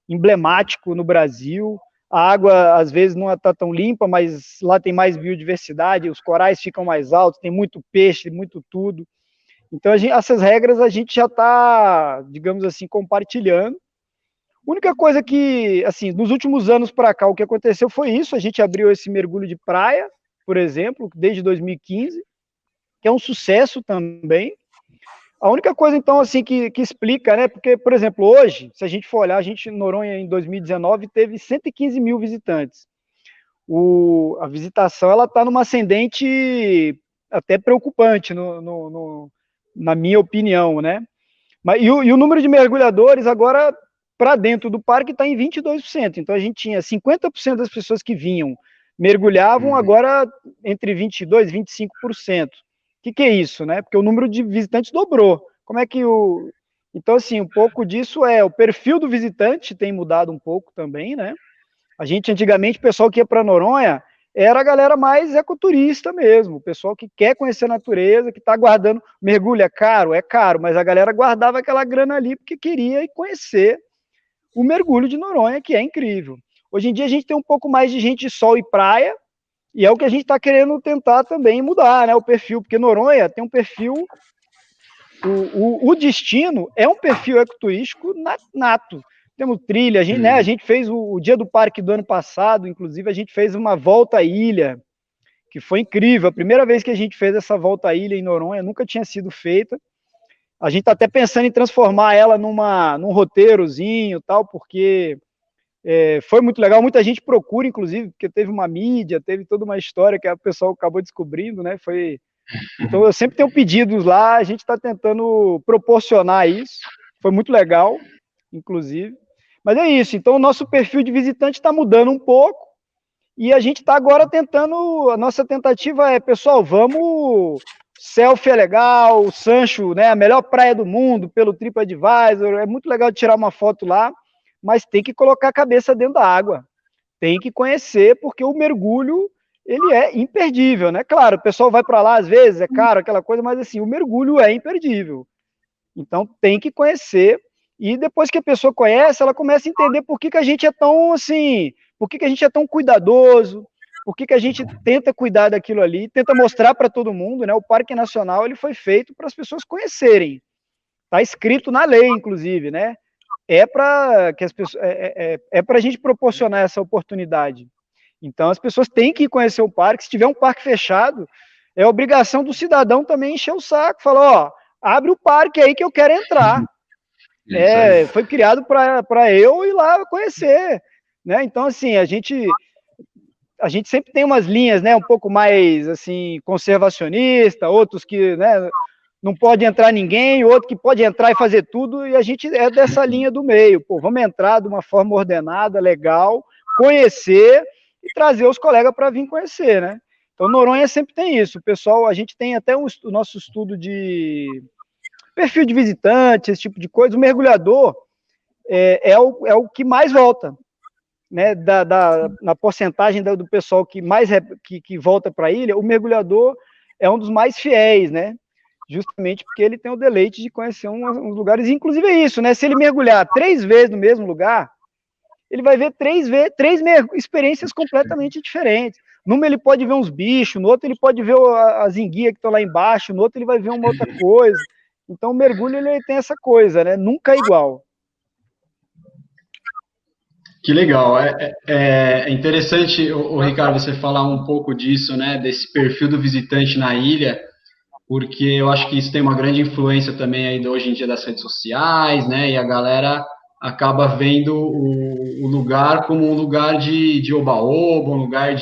emblemático no Brasil. A água às vezes não está tão limpa, mas lá tem mais biodiversidade, os corais ficam mais altos, tem muito peixe, muito tudo. Então essas regras a gente já está, digamos assim, compartilhando. A única coisa que, assim, nos últimos anos para cá, o que aconteceu foi isso, a gente abriu esse mergulho de praia, por exemplo, desde 2015, que é um sucesso também. A única coisa, então, assim, que explica, né, porque, por exemplo, hoje, se a gente for olhar, a gente, em Noronha, em 2019, teve 115 mil visitantes. A visitação, ela está numa ascendente até preocupante, na minha opinião, né. E o número de mergulhadores, agora, para dentro do parque, está em 22%. Então, a gente tinha 50% das pessoas que vinham, mergulhavam, agora entre 22% e 25%. O que é isso, né? Porque o número de visitantes dobrou. Como é que Então, assim, um pouco disso o perfil do visitante tem mudado um pouco também, né? A gente, antigamente, o pessoal que ia para Noronha era a galera mais ecoturista mesmo, o pessoal que quer conhecer a natureza, que está guardando, mergulho é caro, mas a galera guardava aquela grana ali porque queria ir conhecer o mergulho de Noronha, que é incrível. Hoje em dia a gente tem um pouco mais de gente de sol e praia, e é o que a gente está querendo tentar também mudar, né, o perfil, porque Noronha tem um perfil, o destino é um perfil ecoturístico nato. Temos trilha, a gente fez o dia do parque do ano passado, inclusive a gente fez uma volta à ilha, que foi incrível, a primeira vez que a gente fez essa volta à ilha em Noronha, nunca tinha sido feita. A gente está até pensando em transformar ela num roteirozinho, tal, porque foi muito legal. Muita gente procura, inclusive, porque teve uma mídia, teve toda uma história que o pessoal acabou descobrindo, né? Então, eu sempre tenho pedidos lá, a gente está tentando proporcionar isso. Foi muito legal, inclusive. Mas é isso. Então, o nosso perfil de visitante está mudando um pouco e a gente está agora a nossa tentativa é, pessoal, vamos... Selfie é legal, o Sancho, né, a melhor praia do mundo pelo TripAdvisor, é muito legal de tirar uma foto lá, mas tem que colocar a cabeça dentro da água, tem que conhecer, porque o mergulho, ele é imperdível, né? Claro, o pessoal vai para lá, às vezes, é caro, aquela coisa, mas assim, o mergulho é imperdível. Então, tem que conhecer, e depois que a pessoa conhece, ela começa a entender por que a gente é tão, assim, por que a gente é tão cuidadoso, por que a gente tenta cuidar daquilo ali, tenta mostrar para todo mundo, né? O Parque Nacional ele foi feito para as pessoas conhecerem. Está escrito na lei, inclusive, né? Para que as pessoas para a gente proporcionar essa oportunidade. Então as pessoas têm que conhecer o parque. Se tiver um parque fechado, é obrigação do cidadão também encher o saco, falar, ó, abre o parque aí que eu quero entrar. Foi criado para eu ir lá conhecer, né? Então, assim, a gente sempre tem umas linhas, né, um pouco mais, assim, conservacionista, outros que, né, não pode entrar ninguém, outro que pode entrar e fazer tudo, e a gente é dessa linha do meio. Pô, vamos entrar de uma forma ordenada, legal, conhecer e trazer os colegas para vir conhecer, né? Então, Noronha sempre tem isso. O pessoal, a gente tem até o nosso estudo de perfil de visitante, esse tipo de coisa. O mergulhador é o que mais volta, né? Na porcentagem do pessoal que mais que volta para a ilha, o mergulhador é um dos mais fiéis, né? Justamente porque ele tem o deleite de conhecer uns lugares. Inclusive é isso, né? Se ele mergulhar 3 vezes no mesmo lugar, ele vai ver três experiências completamente diferentes. Numa ele pode ver uns bichos, no outro ele pode ver as enguias que estão lá embaixo, no outro ele vai ver uma outra coisa. Então o mergulho ele tem essa coisa, né? Nunca é igual. Que legal. É interessante, o Ricardo, você falar um pouco disso, né? Desse perfil do visitante na ilha, porque eu acho que isso tem uma grande influência também aí hoje em dia das redes sociais, né? E a galera acaba vendo o lugar como um lugar de oba-oba, um lugar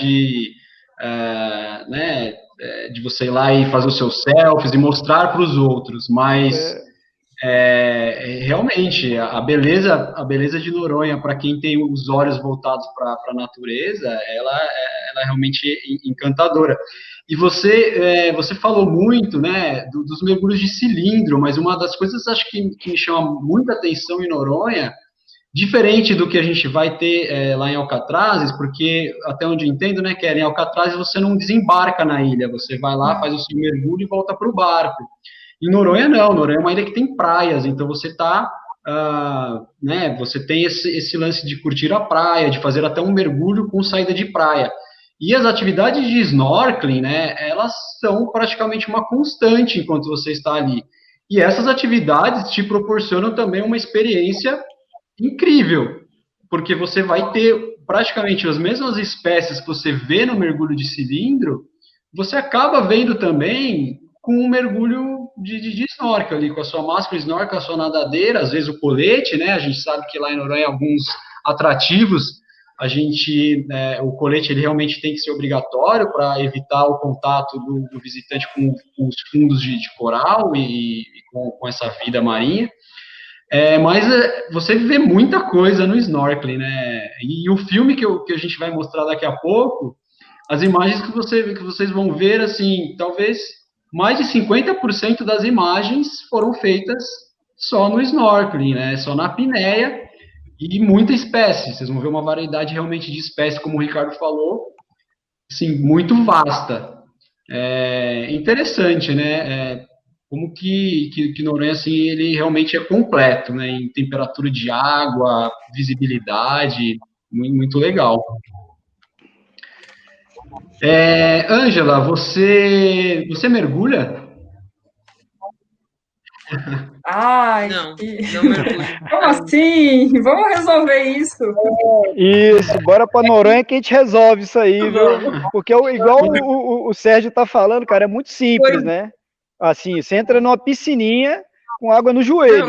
né, de você ir lá e fazer os seus selfies e mostrar para os outros, mas realmente a beleza de Noronha, para quem tem os olhos voltados para a natureza, ela é realmente encantadora. E você falou muito, né, dos mergulhos de cilindro, mas uma das coisas acho que me chama muita atenção em Noronha, diferente do que a gente vai ter lá em Alcatrazes, porque até onde eu entendo, né, Kelly, em Alcatrazes você não desembarca na ilha, você vai lá, faz o seu mergulho e volta para o barco. Em Noronha não, Noronha é uma ilha que tem praias, então você né, você tem esse lance de curtir a praia, de fazer até um mergulho com saída de praia. E as atividades de snorkeling, né, elas são praticamente uma constante enquanto você está ali. E essas atividades te proporcionam também uma experiência incrível, porque você vai ter praticamente as mesmas espécies que você vê no mergulho de cilindro, você acaba vendo também com um mergulho de snorkel ali, com a sua máscara snorkel, a sua nadadeira, às vezes o colete, né? A gente sabe que lá em Noronha alguns atrativos, o colete ele realmente tem que ser obrigatório para evitar o contato do visitante com os fundos de coral e com essa vida marinha. Mas você vê muita coisa no snorkeling, né? E o filme que a gente vai mostrar daqui a pouco, as imagens que vocês vão ver, assim, talvez mais de 50% das imagens foram feitas só no snorkeling, né? Só na apneia e muita espécie. Vocês vão ver uma variedade realmente de espécies, como o Ricardo falou, assim, muito vasta. Interessante, né? Como que Noronha, assim, ele realmente é completo, né? Em temperatura de água, visibilidade, muito, muito legal. Ângela, você mergulha? Ai, não mergulho. Como assim? Vamos resolver isso. Isso, bora para Noronha que a gente resolve isso aí, viu? Porque igual o Sérgio tá falando, cara, é muito simples, né? Assim, você entra numa piscininha com água no joelho.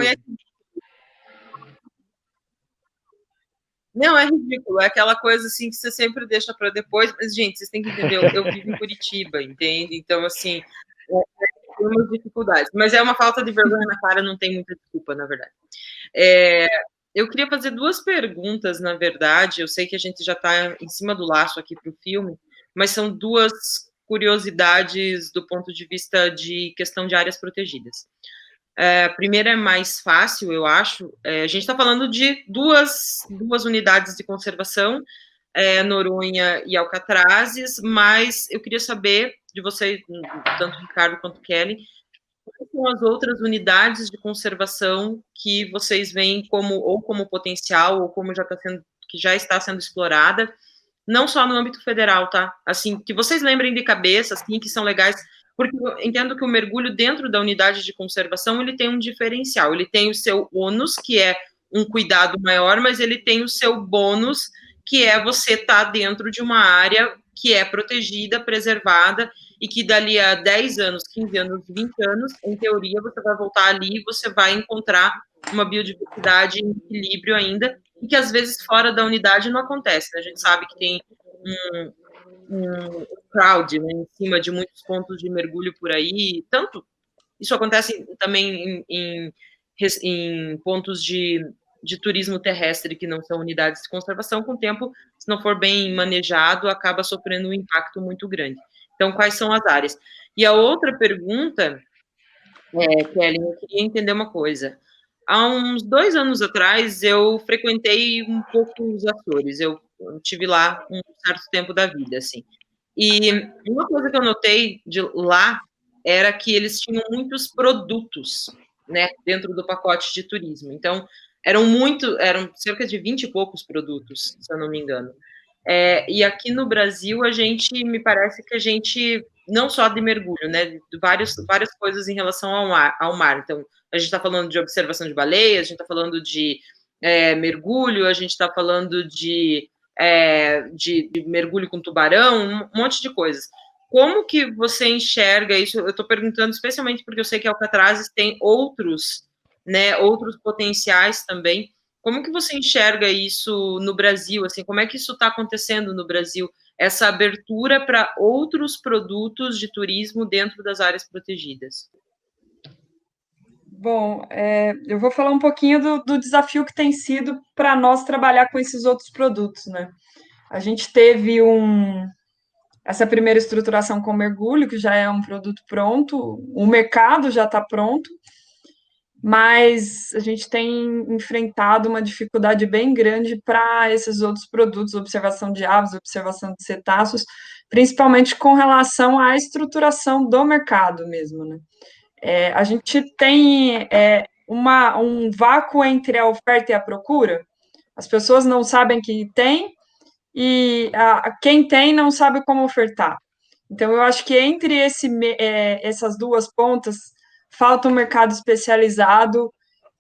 Não, é ridículo, é aquela coisa assim que você sempre deixa para depois, mas, gente, vocês têm que entender, eu vivo em Curitiba, entende? Então, assim, tem umas dificuldades, mas é uma falta de vergonha na cara, não tem muita desculpa, na verdade. Eu queria fazer 2 perguntas, na verdade, eu sei que a gente já está em cima do laço aqui para o filme, mas são 2 curiosidades do ponto de vista de questão de áreas protegidas. A primeira é mais fácil, eu acho. A gente está falando de duas unidades de conservação, Noronha e Alcatrazes, mas eu queria saber de vocês, tanto Ricardo quanto Kelly, quais são as outras unidades de conservação que vocês veem como potencial, ou como que já está sendo explorada, não só no âmbito federal, tá? Assim, que vocês lembrem de cabeça, assim, que são legais. Porque eu entendo que o mergulho dentro da unidade de conservação, ele tem um diferencial, ele tem o seu ônus, que é um cuidado maior, mas ele tem o seu bônus, que é você estar dentro de uma área que é protegida, preservada, e que dali a 10 anos, 15 anos, 20 anos, em teoria, você vai voltar ali e você vai encontrar uma biodiversidade em equilíbrio ainda, e que às vezes fora da unidade não acontece, né? A gente sabe que tem um crowd, né, em cima de muitos pontos de mergulho por aí, tanto isso acontece também em pontos de turismo terrestre que não são unidades de conservação, com o tempo, se não for bem manejado, acaba sofrendo um impacto muito grande. Então, quais são as áreas? E a outra pergunta, Kelly, eu queria entender uma coisa. Há uns 2 anos atrás, eu frequentei um pouco os Açores, eu tive lá um certo tempo da vida, assim. E uma coisa que eu notei de lá era que eles tinham muitos produtos, né, dentro do pacote de turismo. Então, eram cerca de 20 e poucos produtos, se eu não me engano. E aqui no Brasil, me parece que a gente, não só de mergulho, né, de várias coisas em relação ao mar. Então, a gente está falando de observação de baleias, a gente está falando de mergulho, a gente está falando de mergulho com tubarão, um monte de coisas. Como que você enxerga isso? Eu estou perguntando especialmente porque eu sei que Alcatrazes tem outros potenciais também. Como que você enxerga isso no Brasil? Assim, como é que isso está acontecendo no Brasil? Essa abertura para outros produtos de turismo dentro das áreas protegidas? Bom, eu vou falar um pouquinho do desafio que tem sido para nós trabalhar com esses outros produtos, né? A gente teve essa primeira estruturação com mergulho, que já é um produto pronto, o mercado já está pronto, mas a gente tem enfrentado uma dificuldade bem grande para esses outros produtos, observação de aves, observação de cetáceos, principalmente com relação à estruturação do mercado mesmo, né? A gente tem um vácuo entre a oferta e a procura. As pessoas não sabem que tem e quem tem não sabe como ofertar. Então, eu acho que entre essas duas pontas, falta um mercado especializado.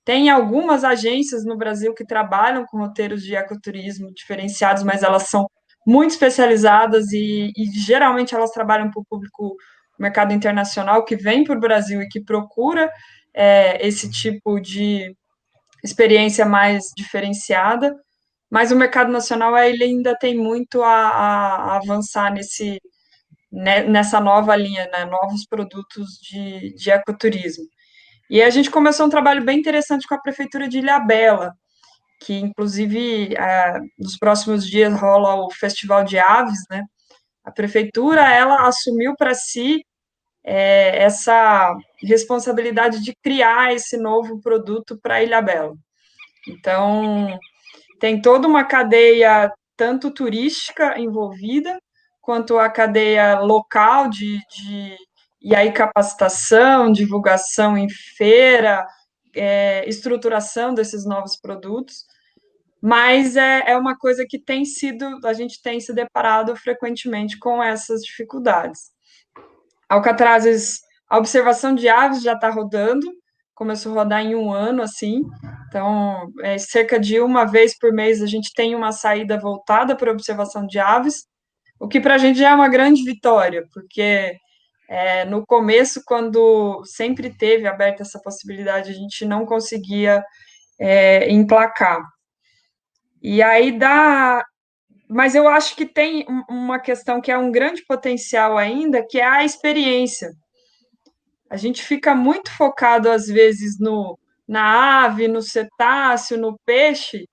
Tem algumas agências no Brasil que trabalham com roteiros de ecoturismo diferenciados, mas elas são muito especializadas e geralmente elas trabalham para o público, mercado internacional, que vem para o Brasil e que procura esse tipo de experiência mais diferenciada, mas o mercado nacional ele ainda tem muito a avançar nessa nova linha, né, novos produtos de ecoturismo. E a gente começou um trabalho bem interessante com a Prefeitura de Ilhabela, que inclusive nos próximos dias rola o Festival de Aves, né? A Prefeitura, ela assumiu para si essa responsabilidade de criar esse novo produto para Ilhabela. Então, tem toda uma cadeia, tanto turística envolvida, quanto a cadeia local e aí capacitação, divulgação em feira, estruturação desses novos produtos, mas é uma coisa que a gente tem se deparado frequentemente com essas dificuldades. Alcatrazes, a observação de aves já está rodando, começou a rodar em 1 ano, assim, então, cerca de uma vez por mês a gente tem uma saída voltada para a observação de aves, o que para a gente já é uma grande vitória, porque no começo, quando sempre teve aberta essa possibilidade, a gente não conseguia emplacar. E aí mas eu acho que tem uma questão que é um grande potencial ainda, que é a experiência. A gente fica muito focado, às vezes, na ave, no cetáceo, no peixe,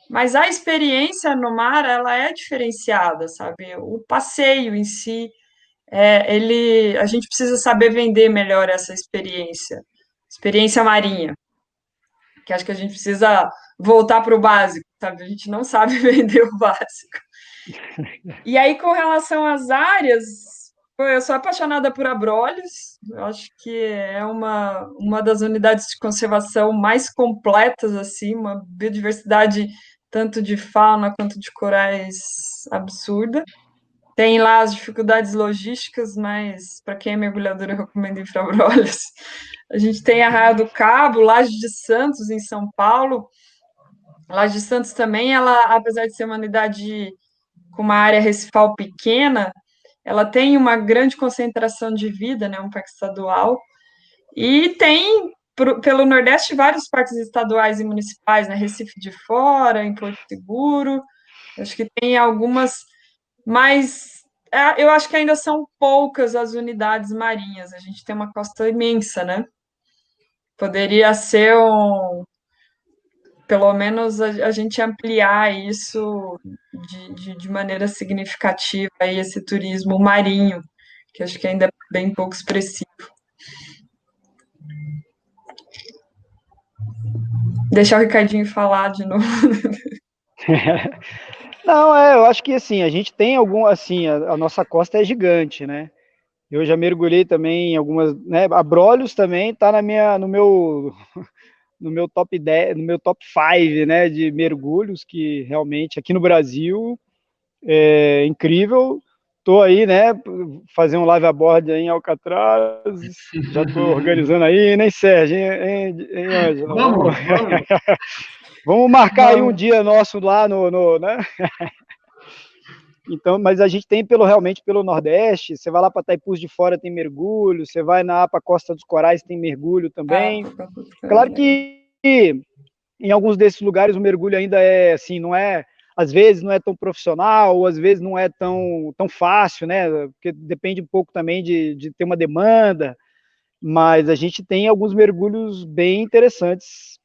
mas a experiência no mar, ela é diferenciada, sabe? O passeio em si, a gente precisa saber vender melhor essa experiência marinha, que acho que a gente precisa voltar para o básico, sabe? A gente não sabe vender o básico. E aí, com relação às áreas, eu sou apaixonada por Abrolhos, eu acho que é uma das unidades de conservação mais completas, assim, uma biodiversidade tanto de fauna quanto de corais absurda. Tem lá as dificuldades logísticas, mas para quem é mergulhador, eu recomendo ir para Abrolhos. A gente tem Arraial do Cabo, Laje de Santos, em São Paulo. Laje de Santos também, ela, apesar de ser uma unidade com uma área recifal pequena, ela tem uma grande concentração de vida, né, um parque estadual, e tem pelo Nordeste, vários parques estaduais e municipais, né? Recife de Fora, em Porto Seguro. Acho que tem algumas, mas eu acho que ainda são poucas as unidades marinhas. A gente tem uma costa imensa, né? Poderia ser pelo menos a gente ampliar isso de maneira significativa, aí, esse turismo marinho, que acho que ainda é bem pouco expressivo. Deixar o Ricardinho falar de novo. Não, eu acho que assim, a gente tem assim, a nossa costa é gigante, né? Eu já mergulhei também em algumas, né? Abrolhos também tá no meu top 10, no meu top 5, né, de mergulhos, que realmente aqui no Brasil é incrível. Tô aí, né, fazer um live a bordo aí em Alcatraz, já tô organizando aí, né, Sérgio, hein, Ângela? Vamos. Vamos marcar aí um dia nosso lá né? Então, mas a gente tem realmente pelo Nordeste, você vai lá para Taipus de Fora, tem mergulho, você vai para Costa dos Corais, tem mergulho também. Claro que em alguns desses lugares o mergulho ainda é assim, não é, às vezes não é tão profissional, ou às vezes não é tão fácil, né? Porque depende um pouco também de ter uma demanda, mas a gente tem alguns mergulhos bem interessantes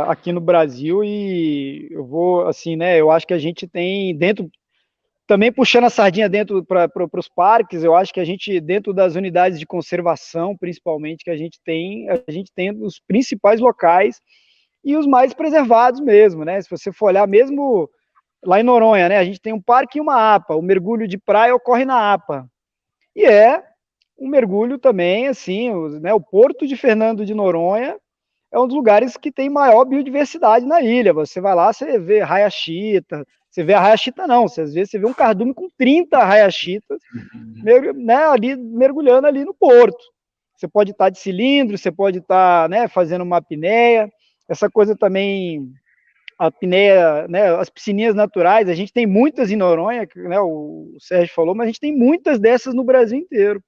aqui no Brasil, e eu vou assim, né? Eu acho que a gente tem dentro, também puxando a sardinha dentro para os parques, eu acho que a gente, dentro das unidades de conservação, principalmente, que a gente tem os principais locais e os mais preservados mesmo, né? Se você for olhar mesmo lá em Noronha, né? A gente tem um parque e uma APA. O mergulho de praia ocorre na APA. E é um mergulho também, assim, né? O Porto de Fernando de Noronha é um dos lugares que tem maior biodiversidade na ilha. Você vai lá, você vê raia-chita, você vê a raia-chita não, às vezes você vê um cardume com 30 raia-chitas, né, ali mergulhando ali no porto. Você pode estar de cilindro, você pode estar, né, fazendo uma apneia, essa coisa também, a apneia, né, as piscininhas naturais, a gente tem muitas em Noronha, né, o Sérgio falou, mas a gente tem muitas dessas no Brasil inteiro.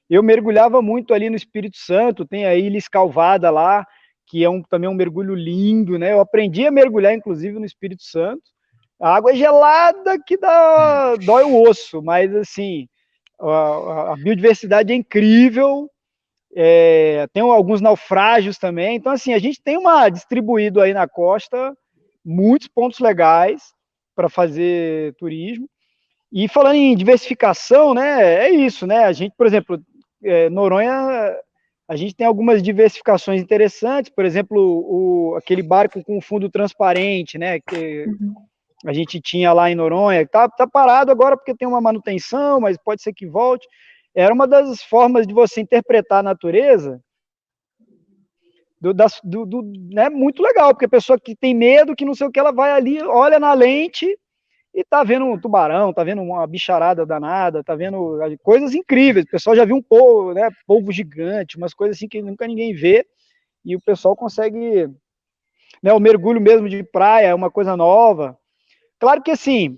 Eu mergulhava muito ali no Espírito Santo, tem a Ilha Escalvada lá, que é também um mergulho lindo, né? Eu aprendi a mergulhar, inclusive, no Espírito Santo. A água é gelada que dói o osso, mas, assim, a biodiversidade é incrível, tem alguns naufrágios também. Então, assim, a gente tem distribuído aí na costa muitos pontos legais para fazer turismo. E falando em diversificação, né, é isso, né? A gente, por exemplo, Noronha, a gente tem algumas diversificações interessantes, por exemplo, aquele barco com fundo transparente, né, que a gente tinha lá em Noronha, tá parado agora porque tem uma manutenção, mas pode ser que volte. Era uma das formas de você interpretar a natureza né, muito legal, porque a pessoa que tem medo, que não sei o que, ela vai ali, olha na lente e tá vendo um tubarão, tá vendo uma bicharada danada, tá vendo coisas incríveis. O pessoal já viu polvo gigante, umas coisas assim que nunca ninguém vê, e o pessoal consegue, né, o mergulho mesmo de praia é uma coisa nova. Claro que assim,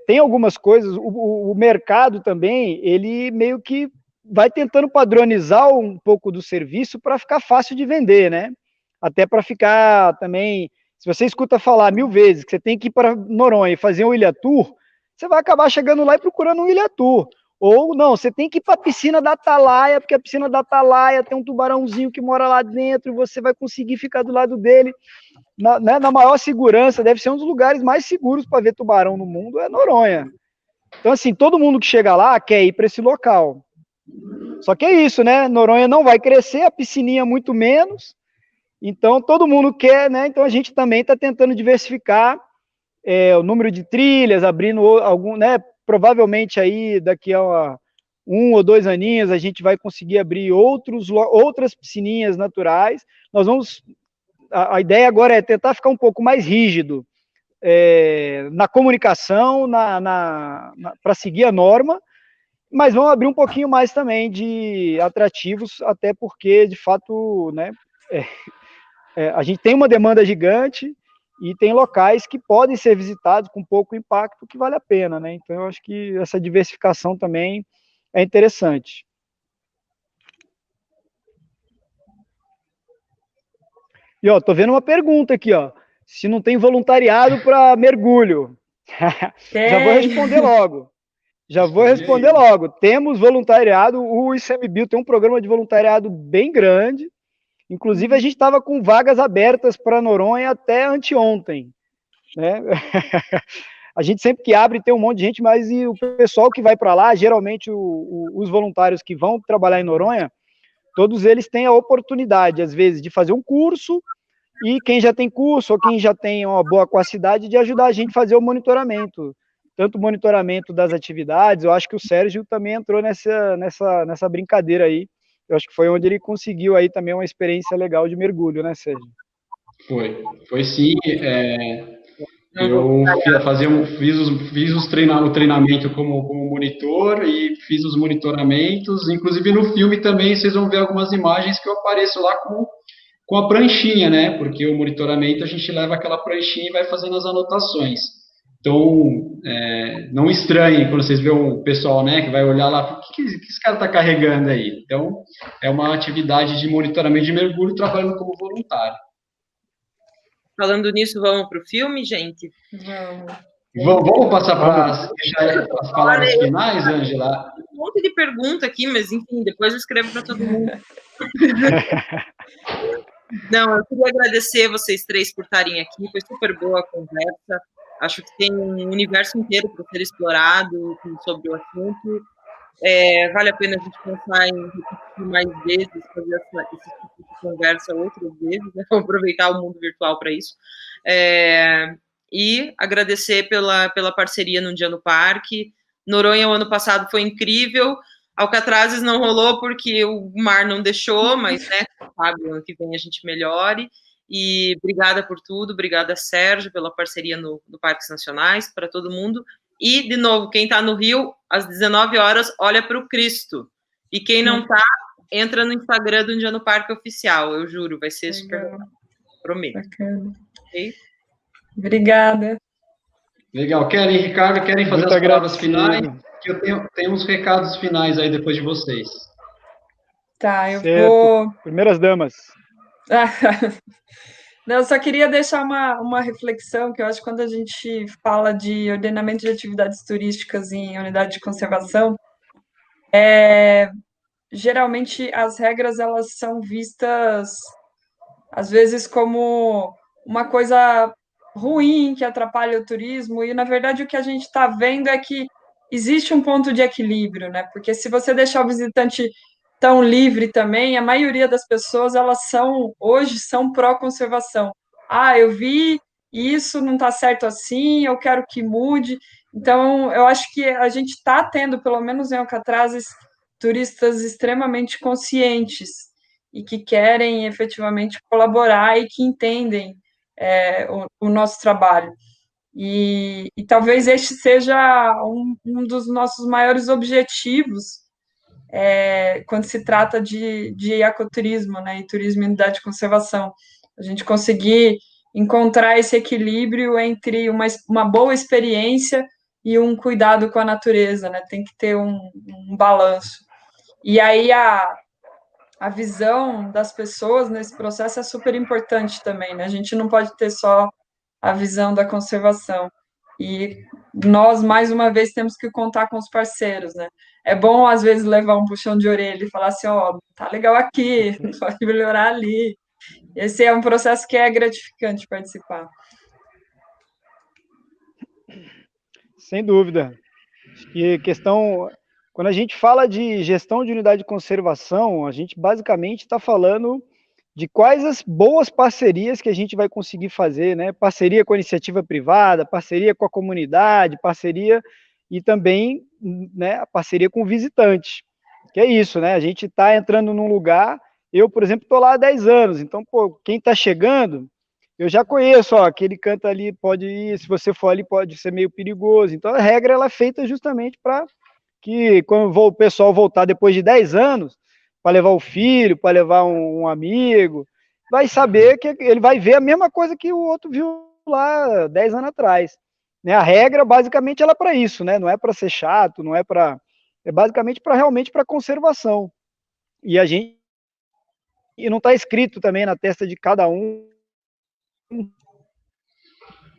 tem algumas coisas, o mercado também, ele meio que vai tentando padronizar um pouco do serviço para ficar fácil de vender, né? Até para ficar também, se você escuta falar 1000 vezes que você tem que ir para Noronha e fazer um ilha tour, você vai acabar chegando lá e procurando um ilha tour. Ou não, você tem que ir para a piscina da Atalaia, porque a piscina da Atalaia tem um tubarãozinho que mora lá dentro e você vai conseguir ficar do lado dele na maior segurança. Deve ser um dos lugares mais seguros para ver tubarão no mundo, é Noronha. Então, assim, todo mundo que chega lá quer ir para esse local. Só que é isso, né? Noronha não vai crescer, a piscininha muito menos. Então, todo mundo quer, né? Então, a gente também está tentando diversificar o número de trilhas, abrindo algum, né? Provavelmente aí daqui a 1 ou 2 aninhos a gente vai conseguir abrir outras piscininhas naturais. Nós vamos, a ideia agora é tentar ficar um pouco mais rígido na comunicação, para seguir a norma, mas vamos abrir um pouquinho mais também de atrativos, até porque, de fato, né, a gente tem uma demanda gigante e tem locais que podem ser visitados com pouco impacto, que vale a pena, né? Então, eu acho que essa diversificação também é interessante. E, ó, tô vendo uma pergunta aqui, ó. Se não tem voluntariado para mergulho. Já vou responder logo. Temos voluntariado, o ICMBio tem um programa de voluntariado bem grande. Inclusive, a gente estava com vagas abertas para Noronha até anteontem, né? A gente sempre que abre tem um monte de gente, mas e o pessoal que vai para lá, geralmente os voluntários que vão trabalhar em Noronha, todos eles têm a oportunidade, às vezes, de fazer um curso, e quem já tem curso ou quem já tem uma boa capacidade de ajudar a gente a fazer o monitoramento, tanto o monitoramento das atividades. Eu acho que o Sérgio também entrou nessa brincadeira aí. Eu acho que foi onde ele conseguiu aí também uma experiência legal de mergulho, né, Sérgio? Foi sim. Eu fiz o treinamento como monitor e fiz os monitoramentos. Inclusive no filme também vocês vão ver algumas imagens que eu apareço lá com a pranchinha, né? Porque o monitoramento a gente leva aquela pranchinha e vai fazendo as anotações. Então, não estranhe quando vocês veem o pessoal, né, que vai olhar lá, o que esse cara está carregando aí? Então, é uma atividade de monitoramento de mergulho trabalhando como voluntário. Falando nisso, vamos para o filme, gente? Vamos passar para as palavras finais, Ângela? Um monte de pergunta aqui, mas enfim, depois eu escrevo para todo mundo. Não, eu queria agradecer vocês três por estarem aqui, foi super boa a conversa. Acho que tem um universo inteiro para ser explorado sobre o assunto. Vale a pena a gente pensar em repetir mais vezes, fazer esse tipo de conversa outras vezes, né? Aproveitar o mundo virtual para isso. E agradecer pela parceria no Dia no Parque. Noronha, o ano passado, foi incrível. Alcatrazes não rolou porque o mar não deixou, mas, né, sabe, ano que vem a gente melhore. E obrigada por tudo, obrigada, Sérgio, pela parceria no Parques Nacionais, para todo mundo. E, de novo, quem está no Rio, às 19 horas, olha para o Cristo. E quem não está, entra no Instagram do Dia no Parque Oficial, eu juro, vai ser super legal. Prometo. Bacana. Okay? Obrigada. Legal. Ricardo, querem fazer as palavras finais? Que eu tenho uns recados finais aí depois de vocês. Tá, eu vou... Primeiras damas. Não, eu só queria deixar uma reflexão, que eu acho que quando a gente fala de ordenamento de atividades turísticas em unidade de conservação, geralmente as regras elas são vistas, às vezes, como uma coisa ruim que atrapalha o turismo, e, na verdade, o que a gente está vendo é que existe um ponto de equilíbrio, né? Porque se você deixar o visitante tão livre também, a maioria das pessoas, elas hoje são pró-conservação. Eu vi isso, não está certo assim, eu quero que mude. Então, eu acho que a gente está tendo, pelo menos em Alcatrazes, turistas extremamente conscientes e que querem efetivamente colaborar e que entendem o nosso trabalho. E talvez este seja um dos nossos maiores objetivos quando se trata de ecoturismo, né, e turismo em unidade de conservação. A gente conseguir encontrar esse equilíbrio entre uma boa experiência e um cuidado com a natureza, né? Tem que ter um balanço. E aí a visão das pessoas nesse processo é super importante também, né? A gente não pode ter só a visão da conservação. E nós, mais uma vez, temos que contar com os parceiros, né? É bom, às vezes, levar um puxão de orelha e falar assim, tá legal aqui, pode melhorar ali. Esse é um processo que é gratificante participar. Sem dúvida. E quando a gente fala de gestão de unidade de conservação, a gente basicamente está falando de quais as boas parcerias que a gente vai conseguir fazer, né? Parceria com a iniciativa privada, parceria com a comunidade, parceria e também, né, a parceria com o visitante. Que é isso, né? A gente está entrando num lugar, eu, por exemplo, estou lá há 10 anos, então, quem está chegando, eu já conheço, aquele canto ali pode ir, se você for ali pode ser meio perigoso. Então, a regra ela é feita justamente para que, quando o pessoal voltar depois de 10 anos, para levar o filho, para levar um amigo, vai saber que ele vai ver a mesma coisa que o outro viu lá 10 anos atrás. Né? A regra, basicamente, ela é para isso, né? Não é para ser chato, não é para... É basicamente realmente para conservação. E a gente e não está escrito também na testa de cada um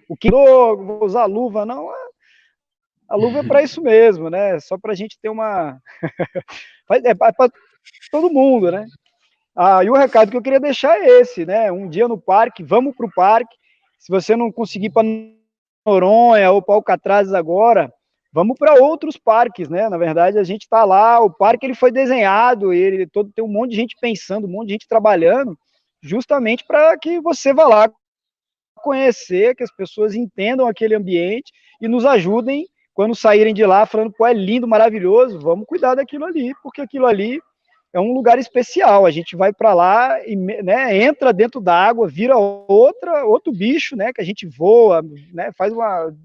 o que vou usar luva, não. A luva é para isso mesmo, né? Só para a gente ter uma... é para todo mundo, né? E o recado que eu queria deixar é esse, né? Um dia no parque, vamos para o parque. Se você não conseguir ir para Noronha ou para Alcatrazes agora, vamos para outros parques, né? Na verdade, a gente está lá, o parque ele foi desenhado, tem um monte de gente pensando, um monte de gente trabalhando, justamente para que você vá lá conhecer, que as pessoas entendam aquele ambiente e nos ajudem quando saírem de lá falando, pô, é lindo, maravilhoso, vamos cuidar daquilo ali, porque aquilo ali é um lugar especial. A gente vai para lá e, né, entra dentro da água, vira outro bicho, né, que a gente voa, né,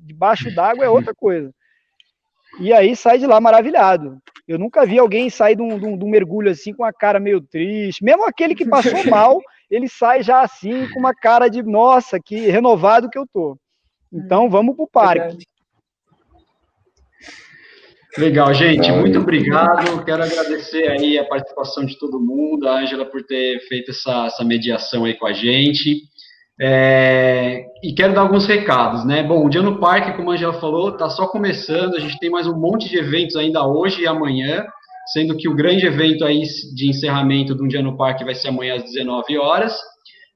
debaixo d'água é outra coisa. E aí sai de lá maravilhado. Eu nunca vi alguém sair de um mergulho assim com a cara meio triste. Mesmo aquele que passou mal, ele sai já assim com uma cara de, nossa, que renovado que eu tô. Então vamos pro parque. Verdade. Legal, gente, muito obrigado. Quero agradecer aí a participação de todo mundo, a Ângela por ter feito essa mediação aí com a gente. E quero dar alguns recados, né? Bom, o Dia no Parque, como a Ângela falou, está só começando, a gente tem mais um monte de eventos ainda hoje e amanhã, sendo que o grande evento aí de encerramento do Um Dia no Parque vai ser amanhã às 19 horas.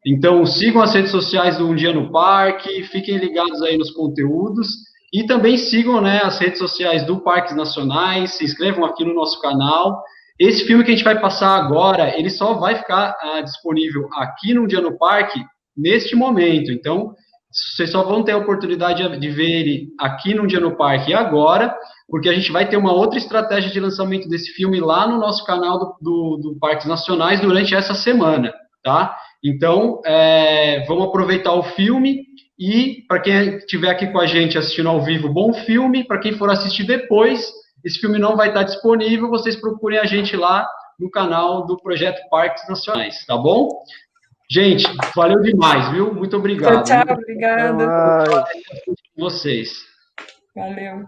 Então, sigam as redes sociais do Um Dia no Parque, fiquem ligados aí nos conteúdos e também sigam, né, as redes sociais do Parques Nacionais, se inscrevam aqui no nosso canal. Esse filme que a gente vai passar agora, ele só vai ficar disponível aqui no Um Dia no Parque neste momento. Então, vocês só vão ter a oportunidade de ver ele aqui no Dia no Parque agora, porque a gente vai ter uma outra estratégia de lançamento desse filme lá no nosso canal do Parques Nacionais durante essa semana, tá? Então, vamos aproveitar o filme e, para quem estiver aqui com a gente assistindo ao vivo, bom filme. Para quem for assistir depois, esse filme não vai estar disponível, vocês procurem a gente lá no canal do Projeto Parques Nacionais, tá bom? Gente, valeu demais, viu? Muito obrigado. Tchau, obrigada. Vocês. Valeu.